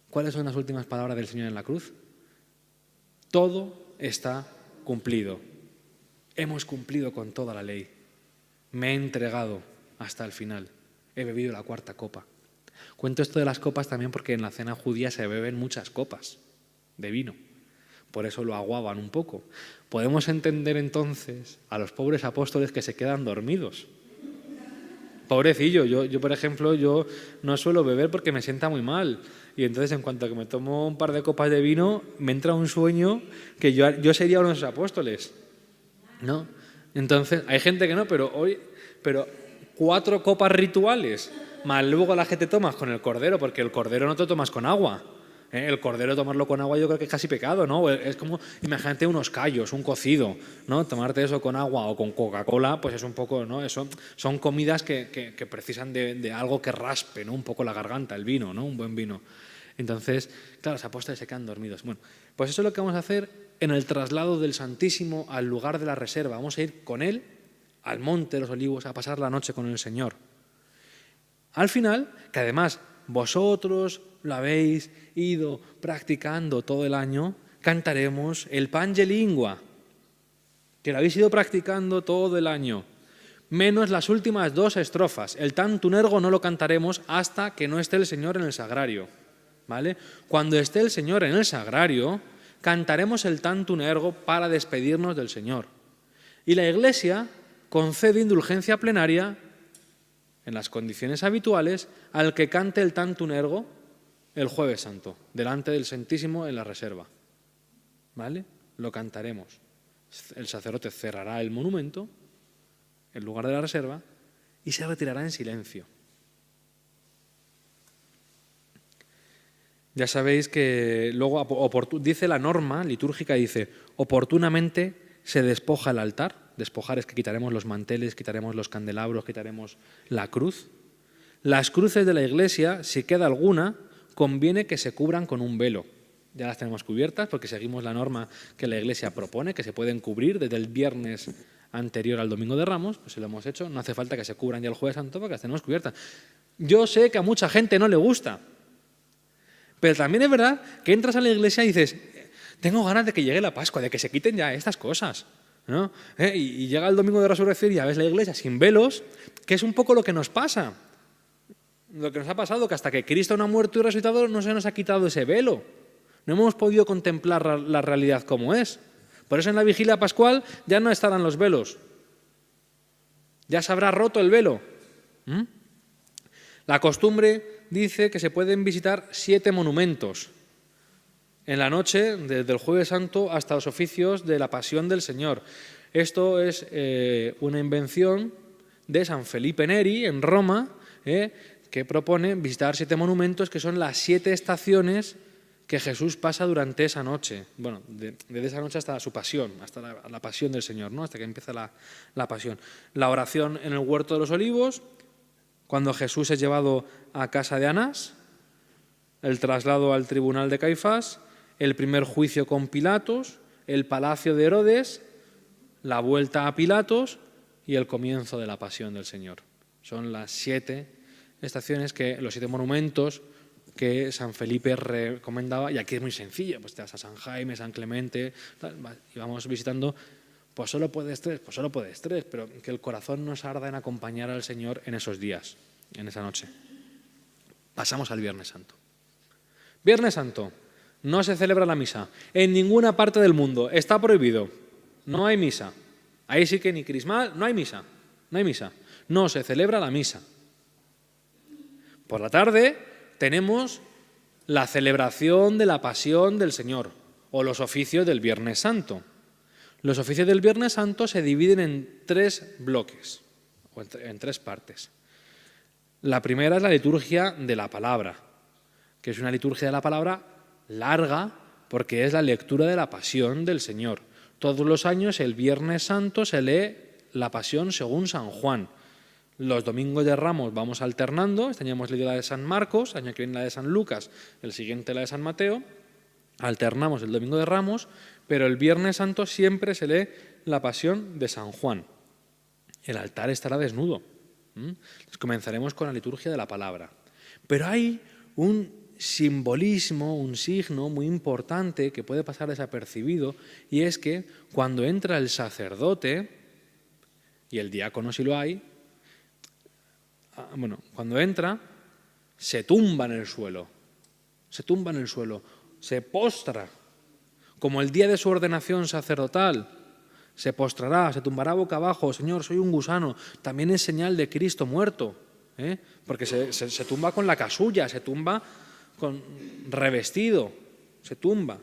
¿Cuáles son las últimas palabras del Señor en la cruz? Todo está cumplido. Hemos cumplido con toda la ley. Me he entregado hasta el final. He bebido la cuarta copa. Cuento esto de las copas también porque en la cena judía se beben muchas copas de vino. Por eso lo aguaban un poco. Podemos entender entonces a los pobres apóstoles que se quedan dormidos. Pobrecillo, yo por ejemplo, yo no suelo beber porque me sienta muy mal. Y entonces en cuanto a que me tomo un par de copas de vino, me entra un sueño que yo sería uno de esos apóstoles, ¿no? Entonces, hay gente que no, pero 4 copas rituales, más luego las que te tomas con el cordero, porque el cordero no te tomas con agua. El cordero, tomarlo con agua, yo creo que es casi pecado, ¿no? Es como, imagínate unos callos, un cocido, ¿no? Tomarte eso con agua o con Coca-Cola, pues es un poco, ¿no? Son comidas que precisan de algo que raspe, ¿no? Un poco la garganta, el vino, ¿no? Un buen vino. Entonces, claro, los apóstoles se quedan dormidos. Bueno, pues eso es lo que vamos a hacer en el traslado del Santísimo al lugar de la reserva. Vamos a ir con él al Monte de los Olivos a pasar la noche con el Señor. Al final, que además vosotros lo habéis ido practicando todo el año, cantaremos el Pange Lingua, que lo habéis ido practicando todo el año, menos las últimas 2 estrofas. El Tantum Ergo no lo cantaremos hasta que no esté el Señor en el sagrario, ¿vale? Cuando esté el Señor en el sagrario, cantaremos el Tantum Ergo para despedirnos del Señor. Y la Iglesia concede indulgencia plenaria en las condiciones habituales al que cante el Tantum Ergo el Jueves Santo, delante del Santísimo en la reserva. ¿Vale? Lo cantaremos. El sacerdote cerrará el monumento, el lugar de la reserva, y se retirará en silencio. Ya sabéis que luego dice la norma litúrgica, dice, oportunamente se despoja el altar. Despojar es que quitaremos los manteles, quitaremos los candelabros, quitaremos la cruz. Las cruces de la Iglesia, si queda alguna, conviene que se cubran con un velo. Ya las tenemos cubiertas porque seguimos la norma que la Iglesia propone, que se pueden cubrir desde el viernes anterior al Domingo de Ramos, pues si lo hemos hecho, no hace falta que se cubran ya el Jueves Santo porque las tenemos cubiertas. Yo sé que a mucha gente no le gusta, pero también es verdad que entras a la Iglesia y dices, tengo ganas de que llegue la Pascua, de que se quiten ya estas cosas, ¿no? Y llega el Domingo de Resurrección y ya ves la Iglesia sin velos, que es un poco lo que nos pasa. Lo que nos ha pasado, que hasta que Cristo no ha muerto y resucitado no se nos ha quitado ese velo. No hemos podido contemplar la realidad como es. Por eso en la vigilia pascual ya no estarán los velos. Ya se habrá roto el velo. La costumbre dice que se pueden visitar 7 monumentos en la noche, desde el Jueves Santo hasta los oficios de la Pasión del Señor. Esto es una invención de San Felipe Neri en Roma, que propone visitar 7 monumentos que son las 7 estaciones que Jesús pasa durante esa noche. Bueno, desde esa noche hasta su pasión, hasta la pasión del Señor, ¿no? Hasta que empieza la pasión. La oración en el huerto de los olivos, cuando Jesús es llevado a casa de Anás, el traslado al tribunal de Caifás, el primer juicio con Pilatos, el palacio de Herodes, la vuelta a Pilatos y el comienzo de la pasión del Señor. Son las 7 estaciones, los 7 monumentos que San Felipe recomendaba, y aquí es muy sencillo, pues te vas a San Jaime, San Clemente, y vamos visitando, pues solo puedes 3, pero que el corazón nos arda en acompañar al Señor en esos días, en esa noche. Pasamos al Viernes Santo. Viernes Santo, no se celebra la misa, en ninguna parte del mundo, está prohibido, no hay misa, ahí sí que ni crismal, no hay misa, no se celebra la misa. Por la tarde tenemos la celebración de la pasión del Señor, o los oficios del Viernes Santo. Los oficios del Viernes Santo se dividen en 3 bloques, o en 3 partes. La primera es la liturgia de la palabra, que es una liturgia de la palabra larga, porque es la lectura de la pasión del Señor. Todos los años, el Viernes Santo, se lee la pasión según San Juan. Los domingos de Ramos vamos alternando. Este año hemos leído la de San Marcos, el año que viene la de San Lucas, el siguiente la de San Mateo. Alternamos el domingo de Ramos, pero el Viernes Santo siempre se lee la pasión de San Juan. El altar estará desnudo. Entonces comenzaremos con la liturgia de la palabra. Pero hay un simbolismo, un signo muy importante que puede pasar desapercibido, y es que cuando entra el sacerdote y el diácono, si lo hay, cuando entra, se tumba en el suelo, se postra, como el día de su ordenación sacerdotal, se postrará, se tumbará boca abajo, Señor, soy un gusano, también es señal de Cristo muerto, porque se tumba con la casulla, se tumba con revestido, se tumba.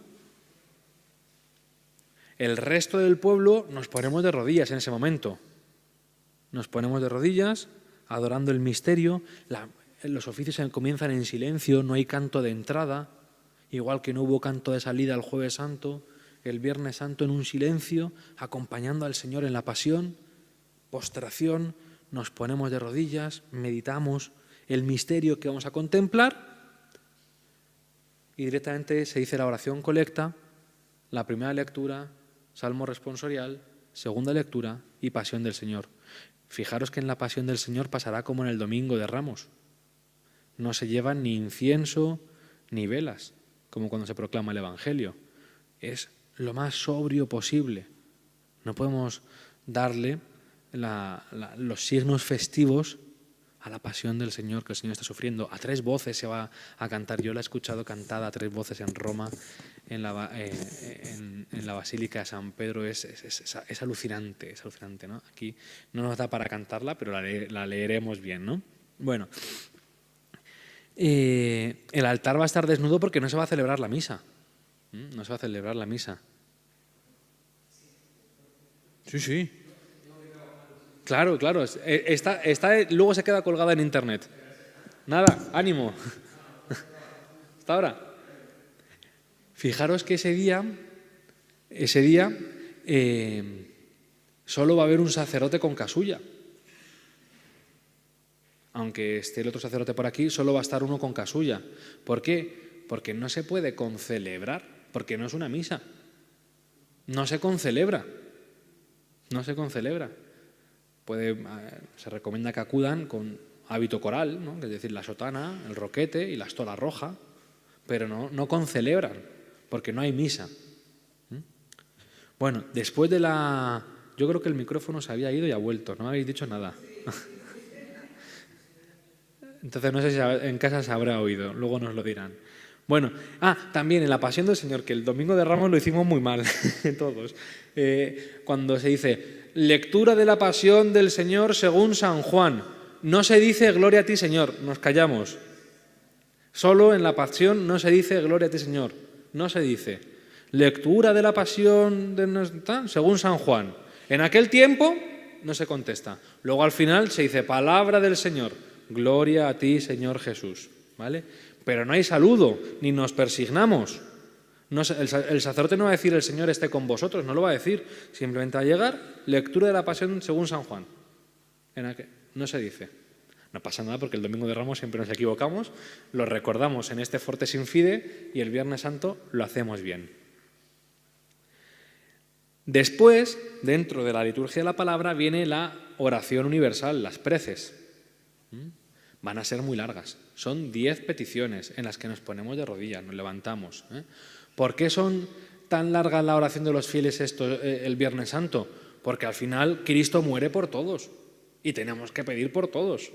El resto del pueblo nos ponemos de rodillas en ese momento, nos ponemos de rodillas, adorando el misterio. Los oficios comienzan en silencio, no hay canto de entrada, igual que no hubo canto de salida el Jueves Santo, el Viernes Santo en un silencio, acompañando al Señor en la pasión, postración, nos ponemos de rodillas, meditamos el misterio que vamos a contemplar y directamente se dice la oración colecta, la primera lectura, Salmo responsorial, segunda lectura y pasión del Señor. Fijaros que en la pasión del Señor pasará como en el domingo de Ramos. No se llevan ni incienso ni velas, como cuando se proclama el Evangelio. Es lo más sobrio posible. No podemos darle los signos festivos a la pasión del Señor, que el Señor está sufriendo. A 3 voces se va a cantar. Yo la he escuchado cantada a 3 voces en Roma, en la Basílica de San Pedro. Es alucinante, ¿no? Aquí no nos da para cantarla, pero la leeremos bien, ¿no? Bueno, el altar va a estar desnudo porque no se va a celebrar la misa. No se va a celebrar la misa. Sí. Claro. Luego se queda colgada en internet. Nada, ánimo. Hasta ahora. Fijaros que ese día solo va a haber un sacerdote con casulla. Aunque esté el otro sacerdote por aquí, solo va a estar uno con casulla. ¿Por qué? Porque no se puede concelebrar, porque no es una misa. No se concelebra. Se recomienda que acudan con hábito coral, ¿no? Es decir, la sotana, el roquete y la estola roja, pero no concelebran, porque no hay misa. Bueno, después de yo creo que el micrófono se había ido y ha vuelto, no habéis dicho nada. Entonces no sé si en casa se habrá oído, luego nos lo dirán. Bueno, también en la Pasión del Señor, que el Domingo de Ramos lo hicimos muy mal, todos. Cuando se dice, lectura de la Pasión del Señor según San Juan, no se dice gloria a ti, Señor, nos callamos. Solo en la Pasión no se dice gloria a ti, Señor, no se dice. Lectura de la Pasión según San Juan. En aquel tiempo no se contesta. Luego al final se dice, palabra del Señor, gloria a ti, Señor Jesús. ¿vale? Pero no hay saludo, ni nos persignamos. No, el sacerdote no va a decir el Señor esté con vosotros, no lo va a decir. Simplemente va a llegar, lectura de la Pasión según San Juan. No se dice. No pasa nada porque el Domingo de Ramos siempre nos equivocamos, lo recordamos en este Fortes in Fide y el Viernes Santo lo hacemos bien. Después, dentro de la liturgia de la palabra, viene la oración universal, las preces. Van a ser muy largas. Son 10 peticiones en las que nos ponemos de rodillas, nos levantamos. ¿Por qué son tan largas la oración de los fieles el Viernes Santo? Porque al final Cristo muere por todos y tenemos que pedir por todos.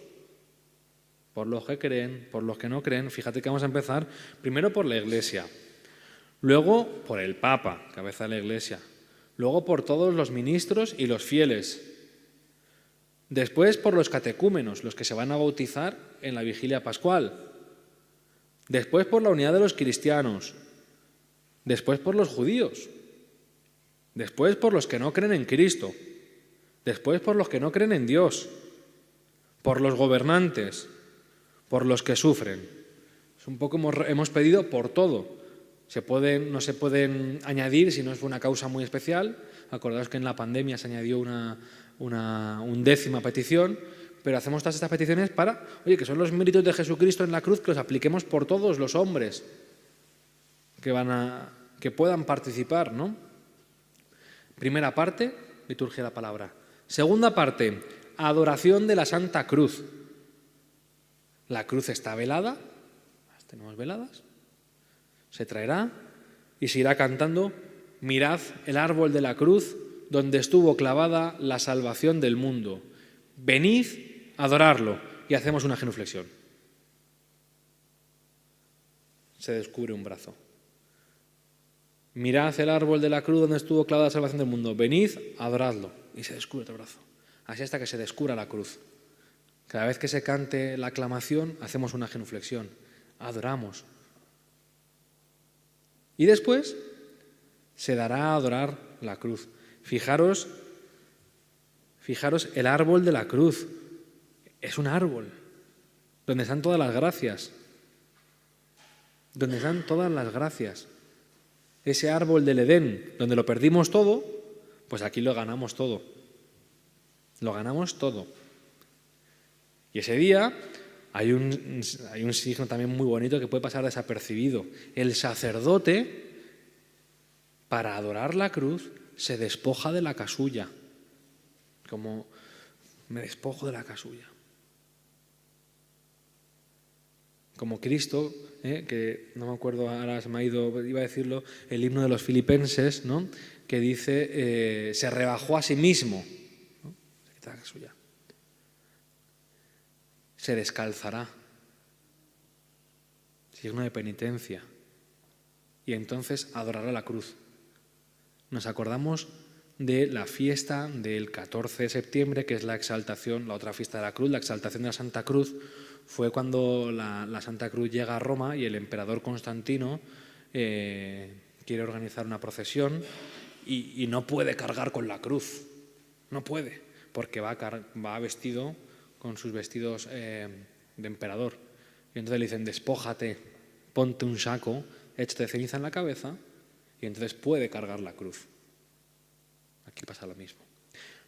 Por los que creen, por los que no creen. Fíjate que vamos a empezar primero por la Iglesia, luego por el Papa, cabeza de la Iglesia, luego por todos los ministros y los fieles, después por los catecúmenos, los que se van a bautizar en la vigilia pascual, después por la unidad de los cristianos, después por los judíos, después por los que no creen en Cristo, después por los que no creen en Dios, por los gobernantes, por los que sufren. Es un poco hemos pedido por todo. No se pueden añadir si no es una causa muy especial. Acordaos que en la pandemia se añadió una 10ª petición, pero hacemos todas estas peticiones para, que son los méritos de Jesucristo en la cruz, que los apliquemos por todos los hombres que puedan participar, ¿no? Primera parte, liturgia de la palabra. Segunda parte, adoración de la Santa Cruz. La cruz está velada, las tenemos veladas, se traerá y se irá cantando: mirad el árbol de la cruz donde estuvo clavada la salvación del mundo. Venid a adorarlo, y hacemos una genuflexión. Se descubre un brazo. Mirad el árbol de la cruz donde estuvo clavada la salvación del mundo. Venid a adorarlo, y se descubre otro brazo. Así hasta que se descubra la cruz. Cada vez que se cante la aclamación, hacemos una genuflexión, adoramos. Y después se dará a adorar la cruz. Fijaros el árbol de la cruz. Es un árbol donde están todas las gracias. Donde están todas las gracias. Ese árbol del Edén, donde lo perdimos todo, pues aquí lo ganamos todo. Lo ganamos todo. Y ese día hay un signo también muy bonito que puede pasar desapercibido. El sacerdote, para adorar la cruz, se despoja de la casulla. Como me despojo de la casulla. Como Cristo, que no me acuerdo, ahora se me ha ido, iba a decirlo, el himno de los filipenses, ¿no? Que dice, se rebajó a sí mismo, ¿no? Se quita la casulla. Se descalzará, signo de penitencia, y entonces adorará la cruz. Nos acordamos de la fiesta del 14 de septiembre, que es la exaltación, la otra fiesta de la cruz, la exaltación de la Santa Cruz. Fue cuando la Santa Cruz llega a Roma y el emperador Constantino quiere organizar una procesión y no puede cargar con la cruz, no puede, porque va vestido con sus vestidos de emperador. Y entonces le dicen, despójate, ponte un saco, échate ceniza en la cabeza, y entonces puede cargar la cruz. Aquí pasa lo mismo.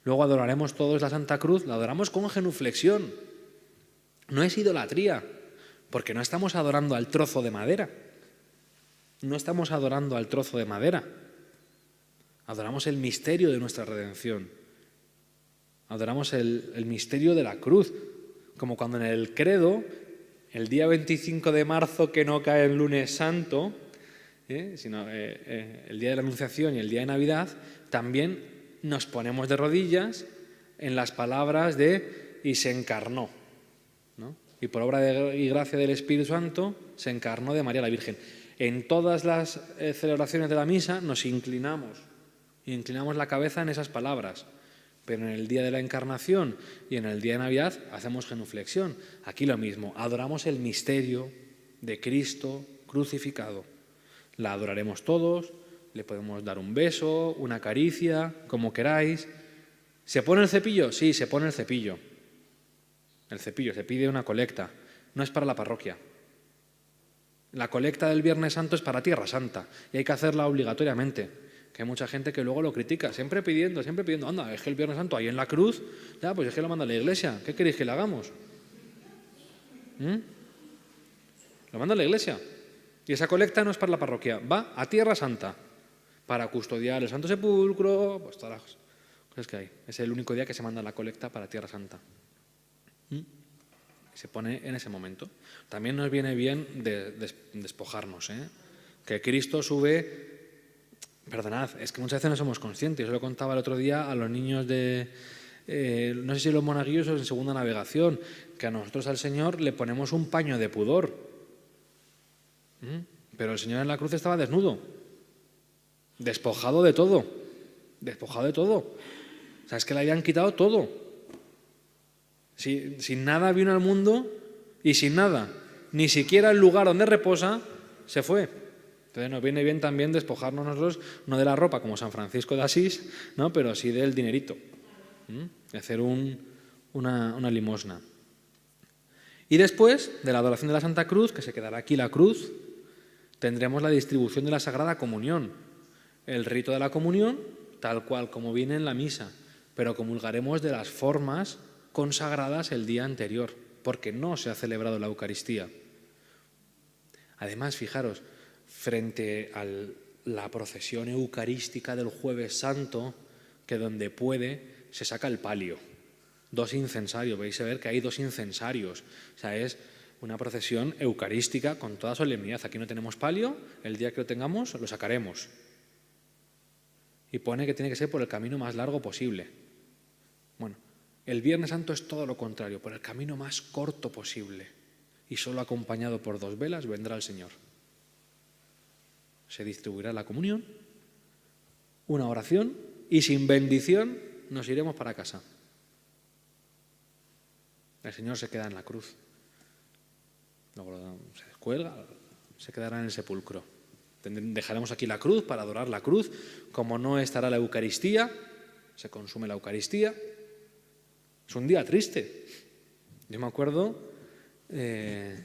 Luego adoraremos todos la Santa Cruz, la adoramos con genuflexión. No es idolatría, porque no estamos adorando al trozo de madera. No estamos adorando al trozo de madera. Adoramos el misterio de nuestra redención. Adoramos el misterio de la cruz, como cuando en el credo, el día 25 de marzo, que no cae el lunes santo, sino el día de la Anunciación y el día de Navidad, también nos ponemos de rodillas en las palabras de «y se encarnó», ¿no? Y por obra y gracia del Espíritu Santo se encarnó de María la Virgen. En todas las celebraciones de la misa nos inclinamos la cabeza en esas palabras. Pero en el día de la Encarnación y en el día de Navidad hacemos genuflexión. Aquí lo mismo, adoramos el misterio de Cristo crucificado. La adoraremos todos, le podemos dar un beso, una caricia, como queráis. ¿Se pone el cepillo? Sí, se pone el cepillo. El cepillo, se pide una colecta. No es para la parroquia, La colecta del Viernes Santo es para Tierra Santa y hay que hacerla obligatoriamente. Que hay mucha gente que luego lo critica, siempre pidiendo, anda, es que el Viernes Santo ahí en la cruz, ya, pues es que lo manda la Iglesia, ¿qué queréis que le hagamos? Lo manda la Iglesia. Y esa colecta no es para la parroquia, va a Tierra Santa, para custodiar el Santo Sepulcro, pues todas las cosas que hay. Es el único día que se manda la colecta para Tierra Santa. Se pone en ese momento. También nos viene bien despojarnos, que Cristo sube. Perdonad, es que muchas veces no somos conscientes. Yo lo contaba el otro día a los niños de, no sé si los monaguillos o en segunda navegación, que a nosotros al Señor le ponemos un paño de pudor. Pero el Señor en la cruz estaba desnudo, despojado de todo. O sea, es que le habían quitado todo. Sin nada vino al mundo y sin nada, ni siquiera el lugar donde reposa, se fue. Entonces nos viene bien también despojarnos nosotros, no de la ropa como San Francisco de Asís, ¿no? Pero sí del dinerito, de hacer una limosna. Y después de la adoración de la Santa Cruz, que se quedará aquí la cruz, tendremos la distribución de la Sagrada Comunión, el rito de la comunión, tal cual como viene en la misa, pero comulgaremos de las formas consagradas el día anterior, porque no se ha celebrado la Eucaristía. Además, fijaros, frente a la procesión eucarística del Jueves Santo, que donde puede se saca el palio, 2 incensarios, vais a ver que hay 2 incensarios, o sea, es una procesión eucarística con toda solemnidad. Aquí no tenemos palio, el día que lo tengamos lo sacaremos. Y pone que tiene que ser por el camino más largo posible. Bueno, el Viernes Santo es todo lo contrario, por el camino más corto posible. Y solo acompañado por 2 velas vendrá el Señor. Se distribuirá la comunión, una oración y sin bendición nos iremos para casa. El Señor se queda en la cruz. Luego se descuelga, se quedará en el sepulcro. Dejaremos aquí la cruz para adorar la cruz. Como no estará la Eucaristía, se consume la Eucaristía. Es un día triste. Yo me acuerdo de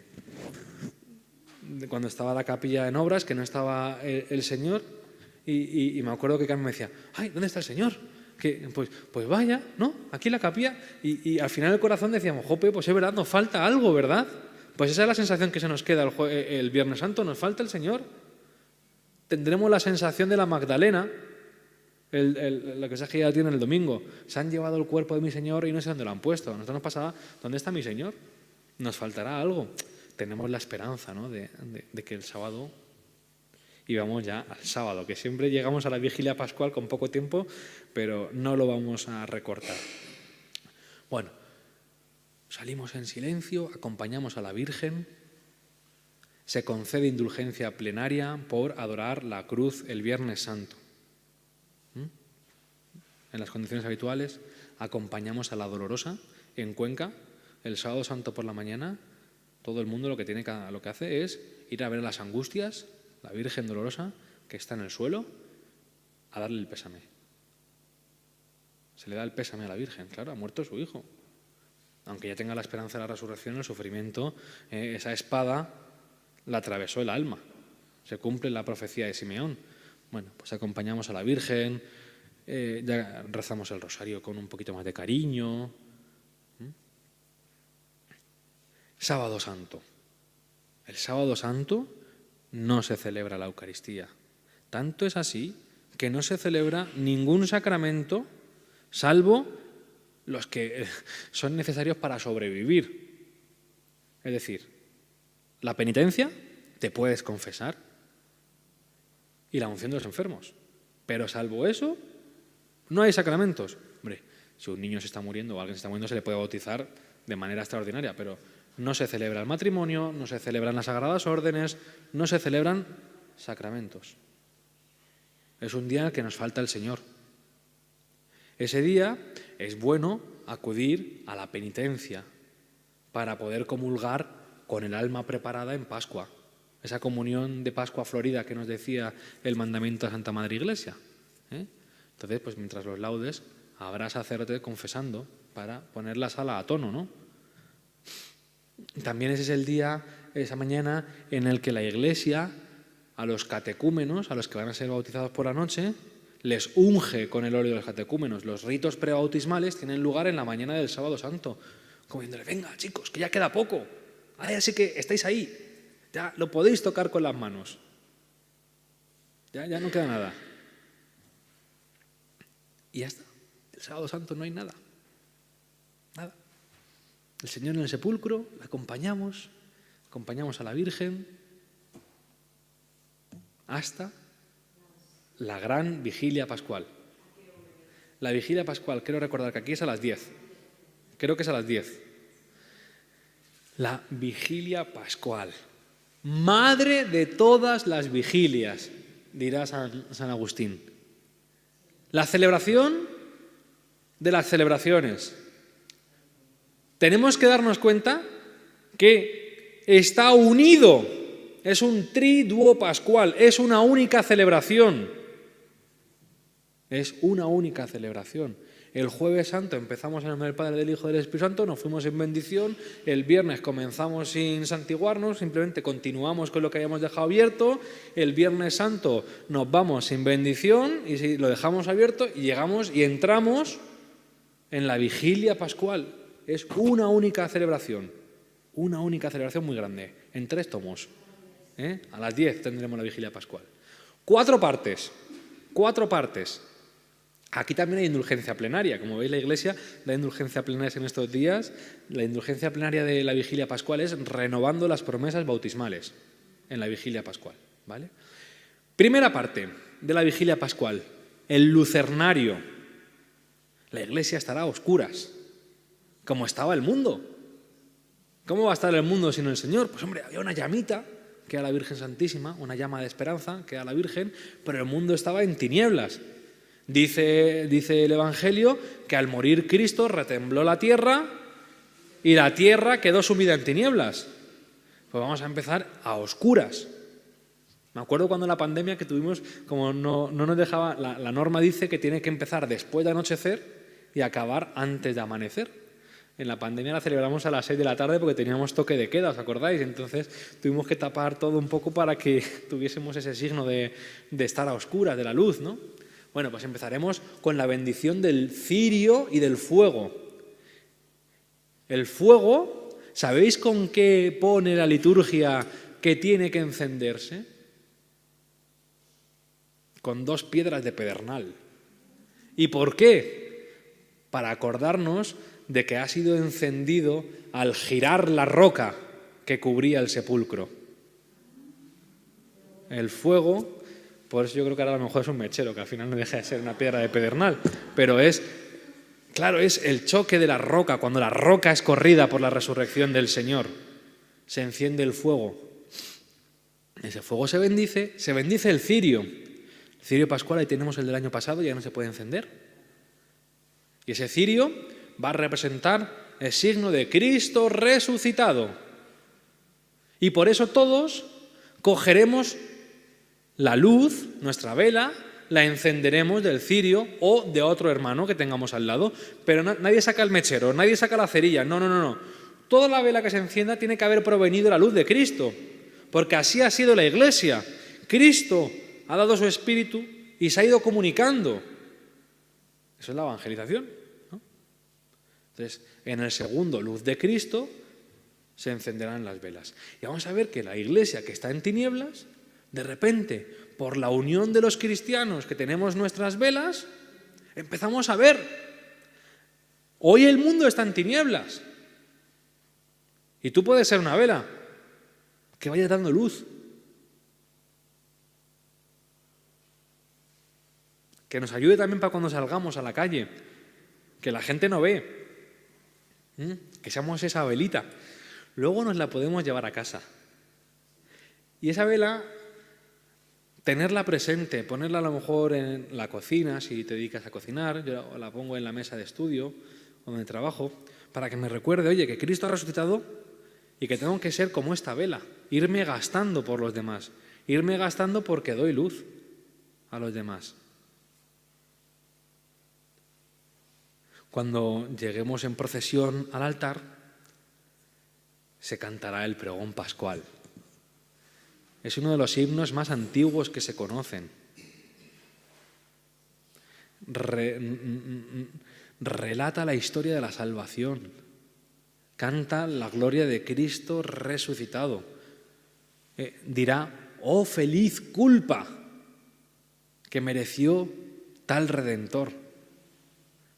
cuando estaba la capilla en obras, que no estaba el Señor, y me acuerdo que Carmen me decía, ¡ay, ¿dónde está el Señor? Que, pues vaya, ¿no? Aquí en la capilla. Y al final el corazón decíamos, jope, pues es verdad, nos falta algo, ¿verdad? Pues esa es la sensación que se nos queda el Viernes Santo, nos falta el Señor. Tendremos la sensación de la Magdalena, la que se ya tiene el domingo. Se han llevado el cuerpo de mi Señor y no sé dónde lo han puesto. A nosotros nos pasaba, ¿dónde está mi Señor? Nos faltará algo. Tenemos la esperanza, ¿no? de que el sábado, y vamos ya al sábado, que siempre llegamos a la vigilia pascual con poco tiempo, pero no lo vamos a recortar. Bueno, salimos en silencio, acompañamos a la Virgen, se concede indulgencia plenaria por adorar la cruz el Viernes Santo. En las condiciones habituales acompañamos a la Dolorosa en Cuenca el sábado santo por la mañana. Todo el mundo lo que hace es ir a ver las Angustias, la Virgen Dolorosa, que está en el suelo, a darle el pésame. Se le da el pésame a la Virgen, claro, ha muerto su hijo. Aunque ya tenga la esperanza de la resurrección, el sufrimiento, esa espada la atravesó el alma. Se cumple la profecía de Simeón. Bueno, pues acompañamos a la Virgen, ya rezamos el rosario con un poquito más de cariño. Sábado Santo. El Sábado Santo no se celebra la Eucaristía. Tanto es así que no se celebra ningún sacramento salvo los que son necesarios para sobrevivir. Es decir, la penitencia, te puedes confesar, y la unción de los enfermos. Pero salvo eso, no hay sacramentos. Hombre, si un niño se está muriendo o alguien se está muriendo, se le puede bautizar de manera extraordinaria, pero no se celebra el matrimonio, no se celebran las sagradas órdenes, no se celebran sacramentos. Es un día en el que nos falta el Señor. Ese día es bueno acudir a la penitencia para poder comulgar con el alma preparada en Pascua. Esa comunión de Pascua florida que nos decía el mandamiento de Santa Madre Iglesia. Entonces, pues mientras los laudes, habrá sacerdote confesando para poner la sala a tono, ¿no? También ese es el día esa mañana en el que la Iglesia a los catecúmenos, a los que van a ser bautizados por la noche, les unge con el óleo de los catecúmenos. Los ritos prebautismales tienen lugar en la mañana del Sábado Santo, como diciéndole, venga chicos, que ya queda poco, ahora ya sí que estáis ahí, ya lo podéis tocar con las manos, ya no queda nada. Y ya está, el Sábado Santo no hay nada, nada. El Señor en el sepulcro, le acompañamos a la Virgen, hasta la gran vigilia pascual. La vigilia pascual, quiero recordar que aquí es a las 10. Creo que es a las 10. La vigilia pascual. Madre de todas las vigilias, dirá San Agustín. La celebración de las celebraciones. Tenemos que darnos cuenta que está unido. Es un triduo pascual, es una única celebración. Es una única celebración. El Jueves Santo empezamos en el nombre del Padre, del Hijo y del Espíritu Santo, nos fuimos en bendición. El viernes comenzamos sin santiguarnos, simplemente continuamos con lo que habíamos dejado abierto. El Viernes Santo nos vamos sin bendición y lo dejamos abierto y llegamos y entramos en la vigilia pascual. Es una única celebración muy grande, en 3 tomos. A las 10 tendremos la vigilia pascual. 4 partes. Aquí también hay indulgencia plenaria. Como veis, la Iglesia da indulgencia plenaria en estos días. La indulgencia plenaria de la vigilia pascual es renovando las promesas bautismales en la vigilia pascual, ¿vale? Primera parte de la vigilia pascual, el lucernario. La Iglesia estará a oscuras, como estaba el mundo. ¿Cómo va a estar el mundo sin el Señor? Pues hombre, había una llamita, que era la Virgen Santísima, una llama de esperanza, que era la Virgen, pero el mundo estaba en tinieblas. Dice el Evangelio que al morir Cristo retembló la tierra y la tierra quedó sumida en tinieblas. Pues vamos a empezar a oscuras. Me acuerdo cuando la pandemia que tuvimos, como no nos dejaba, la norma dice que tiene que empezar después de anochecer y acabar antes de amanecer. En la pandemia la celebramos a las 6 de la tarde porque teníamos toque de queda, ¿os acordáis? Entonces tuvimos que tapar todo un poco para que tuviésemos ese signo de estar a oscuras, de la luz, ¿no? Bueno, pues empezaremos con la bendición del cirio y del fuego. El fuego, ¿sabéis con qué pone la liturgia que tiene que encenderse? Con 2 piedras de pedernal. ¿Y por qué? Para acordarnos de que ha sido encendido al girar la roca que cubría el sepulcro. El fuego, por eso yo creo que ahora a lo mejor es un mechero, que al final no deja de ser una piedra de pedernal, pero es el choque de la roca, cuando la roca es corrida por la resurrección del Señor, se enciende el fuego. Ese fuego se bendice el cirio. El cirio pascual, ahí tenemos el del año pasado, ya no se puede encender. Y ese cirio va a representar el signo de Cristo resucitado. Y por eso todos cogeremos la luz, nuestra vela, la encenderemos del cirio o de otro hermano que tengamos al lado. Pero nadie saca el mechero, nadie saca la cerilla. No. Toda la vela que se encienda tiene que haber provenido de la luz de Cristo. Porque así ha sido la Iglesia. Cristo ha dado su Espíritu y se ha ido comunicando. Eso es la evangelización, ¿no? Entonces, en el segundo, luz de Cristo, se encenderán las velas. Y vamos a ver que la Iglesia que está en tinieblas, de repente, por la unión de los cristianos que tenemos nuestras velas, empezamos a ver. Hoy el mundo está en tinieblas. Y tú puedes ser una vela que vaya dando luz. Que nos ayude también para cuando salgamos a la calle. Que la gente no ve. Que seamos esa velita. Luego nos la podemos llevar a casa. Y esa vela, tenerla presente, ponerla a lo mejor en la cocina, si te dedicas a cocinar. Yo la pongo en la mesa de estudio, donde trabajo, para que me recuerde, oye, que Cristo ha resucitado y que tengo que ser como esta vela. Irme gastando por los demás. Irme gastando porque doy luz a los demás. Cuando lleguemos en procesión al altar, se cantará el pregón pascual. Es uno de los himnos más antiguos que se conocen. Relata la historia de la salvación. Canta la gloria de Cristo resucitado. Dirá, oh feliz culpa que mereció tal Redentor.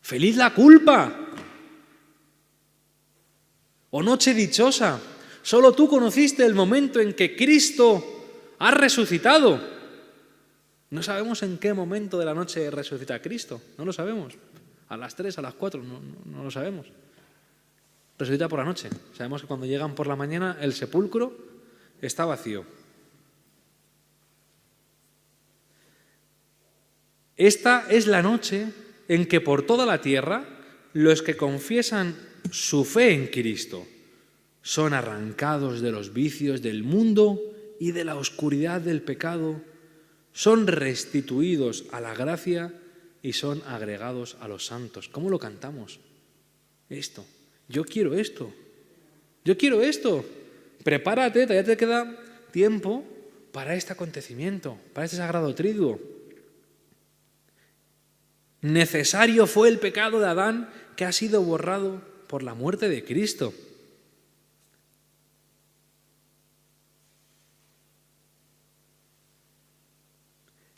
¡Feliz la culpa! ¡Oh noche dichosa! Solo tú conociste el momento en que Cristo ha resucitado. No sabemos en qué momento de la noche resucita Cristo. No lo sabemos. A las 3, a las 4, no lo sabemos. Resucita por la noche. Sabemos que cuando llegan por la mañana el sepulcro está vacío. Esta es la noche en que por toda la tierra los que confiesan su fe en Cristo son arrancados de los vicios del mundo y de la oscuridad del pecado, son restituidos a la gracia y son agregados a los santos. ¿Cómo lo cantamos? Esto. Yo quiero esto. Yo quiero esto. Prepárate, todavía te queda tiempo para este acontecimiento, para este sagrado triduo. Necesario fue el pecado de Adán que ha sido borrado por la muerte de Cristo.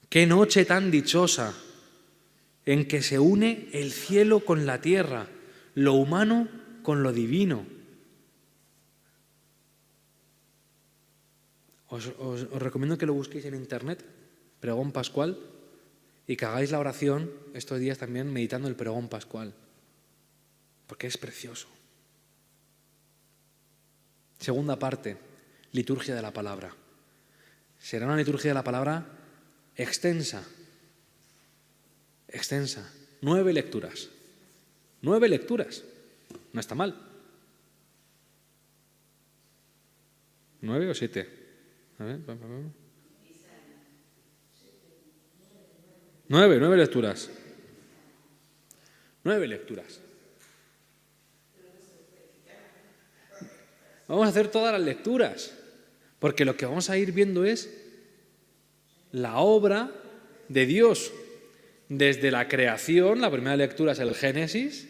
Qué noche tan dichosa en que se une el cielo con la tierra, lo humano con lo divino. Os recomiendo que lo busquéis en internet, pregón pascual, y que hagáis la oración estos días también meditando el pregón pascual, porque es precioso. Segunda parte, liturgia de la palabra. Será una liturgia de la palabra extensa. 9 lecturas. 9 lecturas. No está mal. 9 o 7. A ver, 9 lecturas. 9 lecturas. Vamos a hacer todas las lecturas, porque lo que vamos a ir viendo es la obra de Dios, desde la creación, la primera lectura es el Génesis,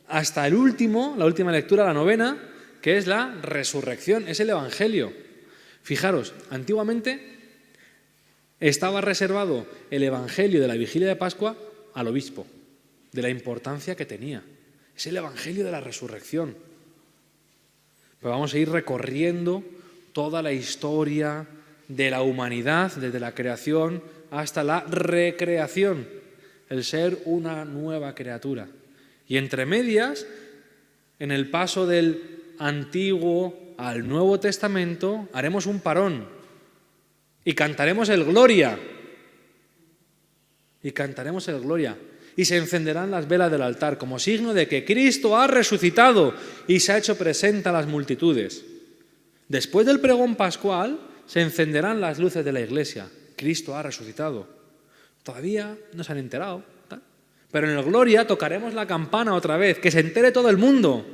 hasta la última lectura, la 9ª, que es la resurrección, es el Evangelio. Fijaros, antiguamente estaba reservado el Evangelio de la Vigilia de Pascua al obispo, de la importancia que tenía. Es el Evangelio de la resurrección. Pero vamos a ir recorriendo toda la historia de la humanidad, desde la creación hasta la recreación, el ser una nueva criatura. Y entre medias, en el paso del Antiguo al Nuevo Testamento, haremos un parón y cantaremos el Gloria. Y se encenderán las velas del altar como signo de que Cristo ha resucitado y se ha hecho presente a las multitudes. Después del pregón pascual se encenderán las luces de la iglesia. Cristo ha resucitado. Todavía no se han enterado, ¿tal? Pero en el Gloria tocaremos la campana otra vez, que se entere todo el mundo.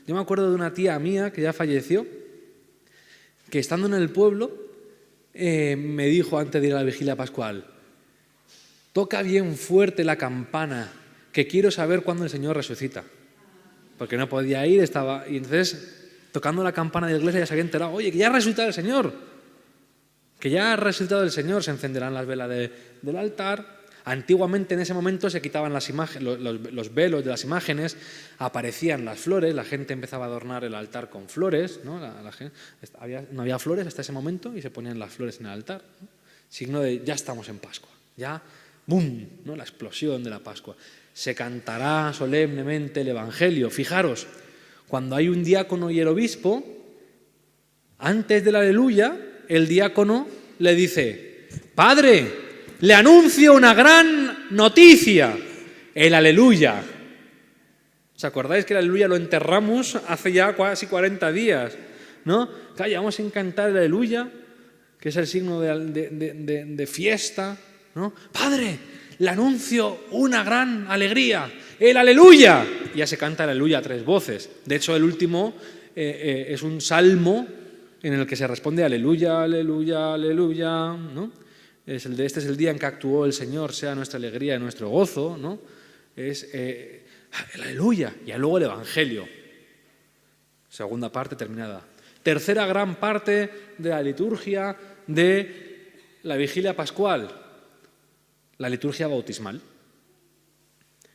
Yo me acuerdo de una tía mía que ya falleció, que estando en el pueblo me dijo antes de ir a la vigilia pascual: toca bien fuerte la campana, que quiero saber cuándo el Señor resucita. Porque no podía ir, y entonces tocando la campana de la iglesia ya se había enterado: oye, que ya ha resucitado el Señor. Que ya ha resucitado el Señor, se encenderán las velas del altar. Antiguamente en ese momento se quitaban las imágenes, los velos de las imágenes, aparecían las flores, la gente empezaba a adornar el altar con flores, ¿no? No había flores hasta ese momento y se ponían las flores en el altar, ¿no? Signo de ya estamos en Pascua, ya ¡bum!, ¿no? La explosión de la Pascua. Se cantará solemnemente el Evangelio. Fijaros, cuando hay un diácono y el obispo, antes del aleluya, el diácono le dice: Padre, le anuncio una gran noticia, el aleluya. ¿Os acordáis que el aleluya lo enterramos hace ya casi 40 días? ¿No? Vamos a cantar el aleluya, que es el signo de fiesta, ¿no? Padre, le anuncio una gran alegría, el aleluya. Y ya se canta el aleluya a 3 voces. De hecho, el último es un salmo en el que se responde aleluya, aleluya, aleluya, ¿no? Este es el día en que actuó el Señor, sea nuestra alegría y nuestro gozo, ¿no? Es el aleluya, y luego el Evangelio. Segunda parte terminada. Tercera gran parte de la liturgia de la vigilia pascual, la liturgia bautismal.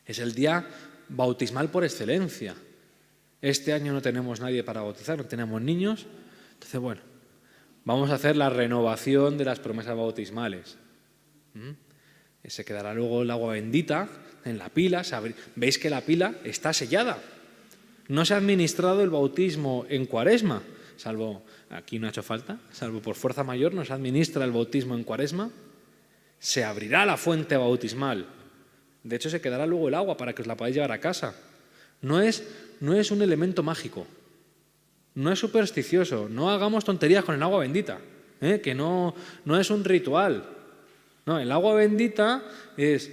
Es el día bautismal por excelencia. Este año no tenemos nadie para bautizar, no tenemos niños. Entonces, bueno, vamos a hacer la renovación de las promesas bautismales. Se quedará luego el agua bendita en la pila. Veis que la pila está sellada. No se ha administrado el bautismo en Cuaresma, salvo, aquí no ha hecho falta, salvo por fuerza mayor, no se administra el bautismo en Cuaresma. Se abrirá la fuente bautismal. De hecho, se quedará luego el agua para que os la podáis llevar a casa. No es un elemento mágico. No es supersticioso. No hagamos tonterías con el agua bendita, que no es un ritual. No, el agua bendita es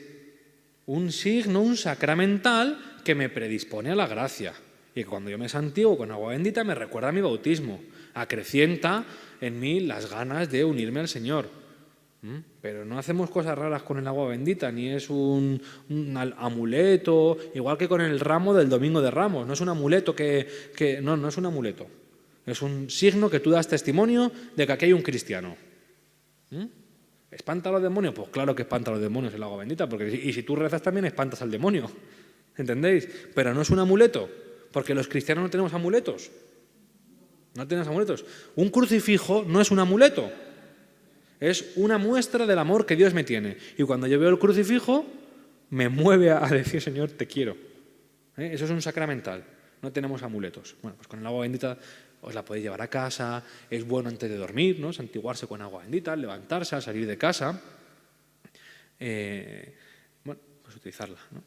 un signo, un sacramental que me predispone a la gracia. Y cuando yo me santiguo con agua bendita me recuerda a mi bautismo. Acrecienta en mí las ganas de unirme al Señor. Pero no hacemos cosas raras con el agua bendita, ni es un amuleto, igual que con el ramo del Domingo de Ramos. No es un amuleto no es un amuleto. Es un signo que tú das testimonio de que aquí hay un cristiano. ¿Espanta a los demonios? Pues claro que espanta a los demonios el agua bendita, y si tú rezas también espantas al demonio. ¿Entendéis? Pero no es un amuleto, porque los cristianos no tenemos amuletos. No tenemos amuletos. Un crucifijo no es un amuleto. Es una muestra del amor que Dios me tiene. Y cuando yo veo el crucifijo, me mueve a decir, Señor, te quiero. Eso es un sacramental. No tenemos amuletos. Bueno, pues con el agua bendita os la podéis llevar a casa. Es bueno antes de dormir, ¿no? Santiguarse con agua bendita, levantarse, al salir de casa. Bueno, pues utilizarla, ¿no?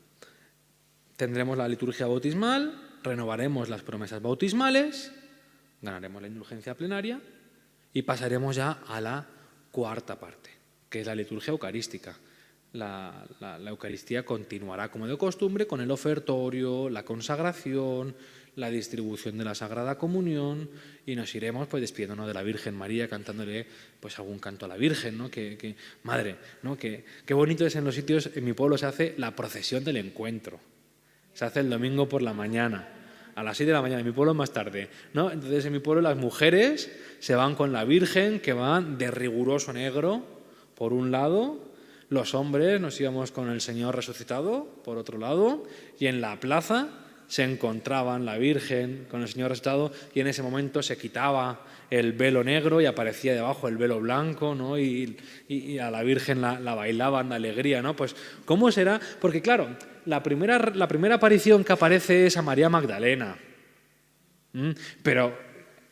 Tendremos la liturgia bautismal, renovaremos las promesas bautismales, ganaremos la indulgencia plenaria y pasaremos ya a la cuarta parte, que es la liturgia eucarística. La Eucaristía continuará como de costumbre con el ofertorio, la consagración, la distribución de la Sagrada Comunión y nos iremos pues despidiéndonos de la Virgen María cantándole pues algún canto a la Virgen, ¿no? Madre, ¿no? Qué bonito es en los sitios, en mi pueblo se hace la procesión del encuentro. Se hace el domingo por la mañana, a las 6 de la mañana, en mi pueblo más tarde, ¿no? Entonces en mi pueblo las mujeres se van con la Virgen, que van de riguroso negro, por un lado, los hombres nos íbamos con el Señor resucitado, por otro lado, y en la plaza se encontraban la Virgen con el Señor resucitado y en ese momento se quitaba el velo negro y aparecía debajo el velo blanco, ¿no? Y a la Virgen la bailaban de alegría, ¿no? Pues, ¿cómo será? Porque, claro, la primera aparición que aparece es a María Magdalena. Pero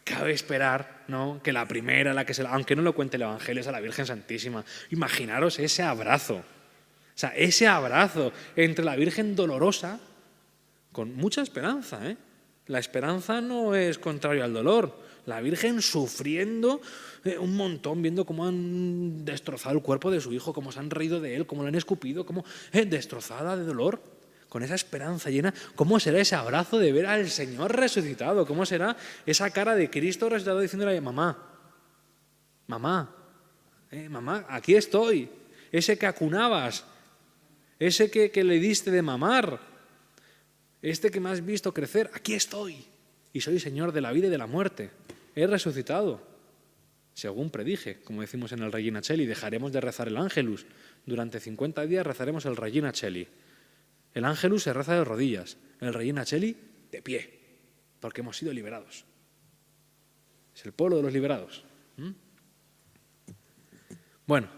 cabe esperar, ¿no? Que la primera, aunque no lo cuente el Evangelio, es a la Virgen Santísima. Imaginaros ese abrazo. O sea, ese abrazo entre la Virgen dolorosa con mucha esperanza, ¿eh? La esperanza no es contrario al dolor. La Virgen sufriendo un montón, viendo cómo han destrozado el cuerpo de su hijo, cómo se han reído de él, cómo lo han escupido, cómo destrozada de dolor, con esa esperanza llena. ¿Cómo será ese abrazo de ver al Señor resucitado? ¿Cómo será esa cara de Cristo resucitado diciéndole, mamá, mamá, mamá, aquí estoy? Ese que acunabas, ese que le diste de mamar, este que me has visto crecer, aquí estoy. Y soy Señor de la vida y de la muerte. He resucitado, según predije, como decimos en el Regina Coeli. Dejaremos de rezar el Ángelus. Durante 50 días rezaremos el Regina Coeli. El Ángelus se reza de rodillas, el Regina Coeli de pie, porque hemos sido liberados. Es el pueblo de los liberados. Bueno,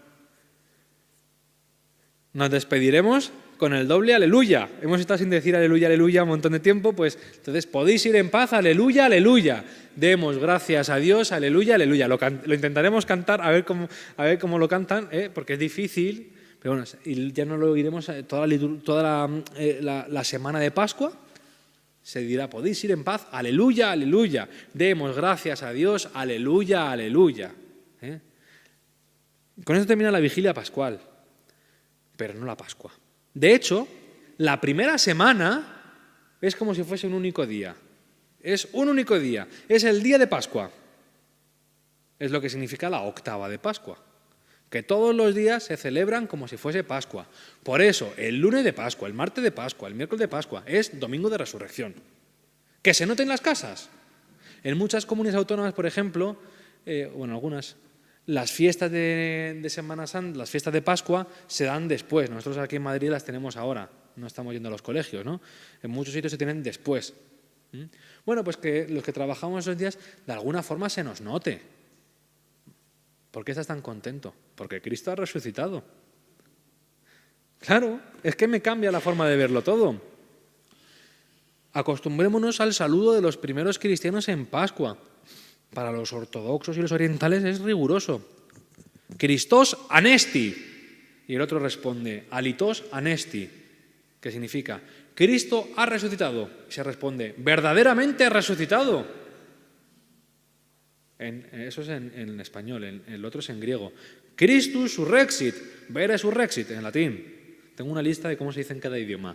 nos despediremos con el doble aleluya. Hemos estado sin decir aleluya, aleluya un montón de tiempo, pues entonces podéis ir en paz, aleluya, aleluya. Demos gracias a Dios, aleluya, aleluya. Lo intentaremos cantar, a ver cómo lo cantan, porque es difícil, pero bueno, y ya no lo oiremos toda la semana de Pascua. Se dirá, podéis ir en paz, aleluya, aleluya. Demos gracias a Dios, aleluya, aleluya. Con eso termina la vigilia pascual, pero no la Pascua. De hecho, la primera semana es como si fuese un único día. Es un único día. Es el día de Pascua. Es lo que significa la octava de Pascua. Que todos los días se celebran como si fuese Pascua. Por eso, el lunes de Pascua, el martes de Pascua, el miércoles de Pascua, es domingo de resurrección. ¿Que se note en las casas? En muchas comunidades autónomas, por ejemplo, algunas, las fiestas de Semana Santa, las fiestas de Pascua, se dan después. Nosotros aquí en Madrid las tenemos ahora, no estamos yendo a los colegios, ¿no? En muchos sitios se tienen después. Bueno, pues que los que trabajamos esos días, de alguna forma se nos note. ¿Por qué estás tan contento? Porque Cristo ha resucitado. Claro, es que me cambia la forma de verlo todo. Acostumbrémonos al saludo de los primeros cristianos en Pascua. Para los ortodoxos y los orientales es riguroso. Christos anesti. Y el otro responde, alitos anesti, que significa, Cristo ha resucitado. Y se responde, verdaderamente ha resucitado. Eso es en español, el otro es en griego. Christus surrexit, vere surrexit, en latín. Tengo una lista de cómo se dice en cada idioma.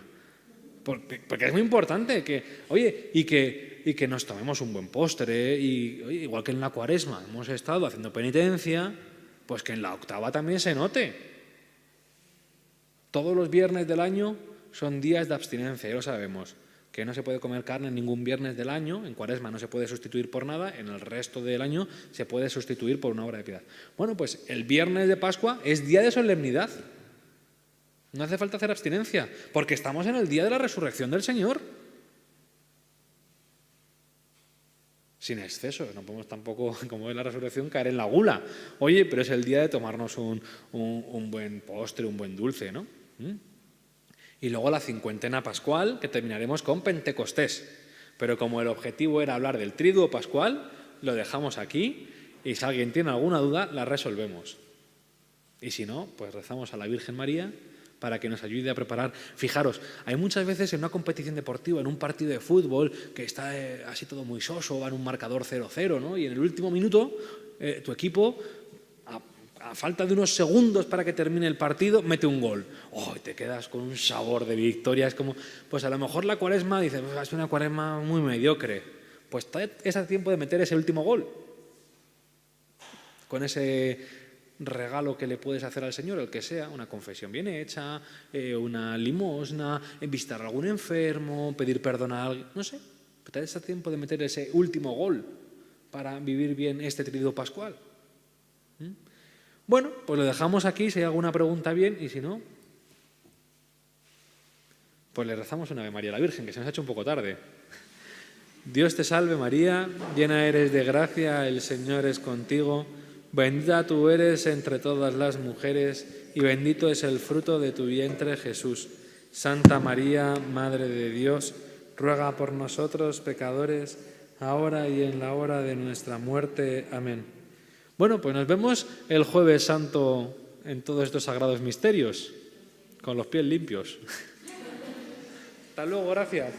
Porque es muy importante que, oye, y que nos tomemos un buen postre, y oye, igual que en la Cuaresma hemos estado haciendo penitencia, pues que en la octava también se note. Todos los viernes del año son días de abstinencia, ya lo sabemos. Que no se puede comer carne ningún viernes del año, en Cuaresma no se puede sustituir por nada, en el resto del año se puede sustituir por una obra de piedad. Bueno, pues el viernes de Pascua es día de solemnidad. No hace falta hacer abstinencia, porque estamos en el día de la resurrección del Señor. Sin exceso, no podemos tampoco, como es la resurrección, caer en la gula. Oye, pero es el día de tomarnos un buen postre, un buen dulce, ¿no? Y luego la cincuentena pascual, que terminaremos con Pentecostés. Pero como el objetivo era hablar del triduo pascual, lo dejamos aquí y si alguien tiene alguna duda, la resolvemos. Y si no, pues rezamos a la Virgen María para que nos ayude a preparar. Fijaros, hay muchas veces en una competición deportiva, en un partido de fútbol, que está así todo muy soso, va en un marcador 0-0, ¿no? Y en el último minuto, tu equipo, a falta de unos segundos para que termine el partido, mete un gol. Oh, y te quedas con un sabor de victoria. Es como, pues a lo mejor la Cuaresma, dices, pues es una Cuaresma muy mediocre. Pues es a tiempo de meter ese último gol. Con ese regalo que le puedes hacer al Señor, el que sea, una confesión bien hecha, una limosna, visitar a algún enfermo, pedir perdón a alguien, no sé. Pero es a tiempo de meter ese último gol para vivir bien este triduo pascual. Bueno, pues lo dejamos aquí, si hay alguna pregunta bien, y si no, pues le rezamos una Ave María a la Virgen, que se nos ha hecho un poco tarde. Dios te salve María, llena eres de gracia, el Señor es contigo, bendita tú eres entre todas las mujeres, y bendito es el fruto de tu vientre Jesús. Santa María, Madre de Dios, ruega por nosotros pecadores, ahora y en la hora de nuestra muerte. Amén. Bueno, pues nos vemos el Jueves Santo en todos estos sagrados misterios, con los pies limpios. Hasta luego, gracias.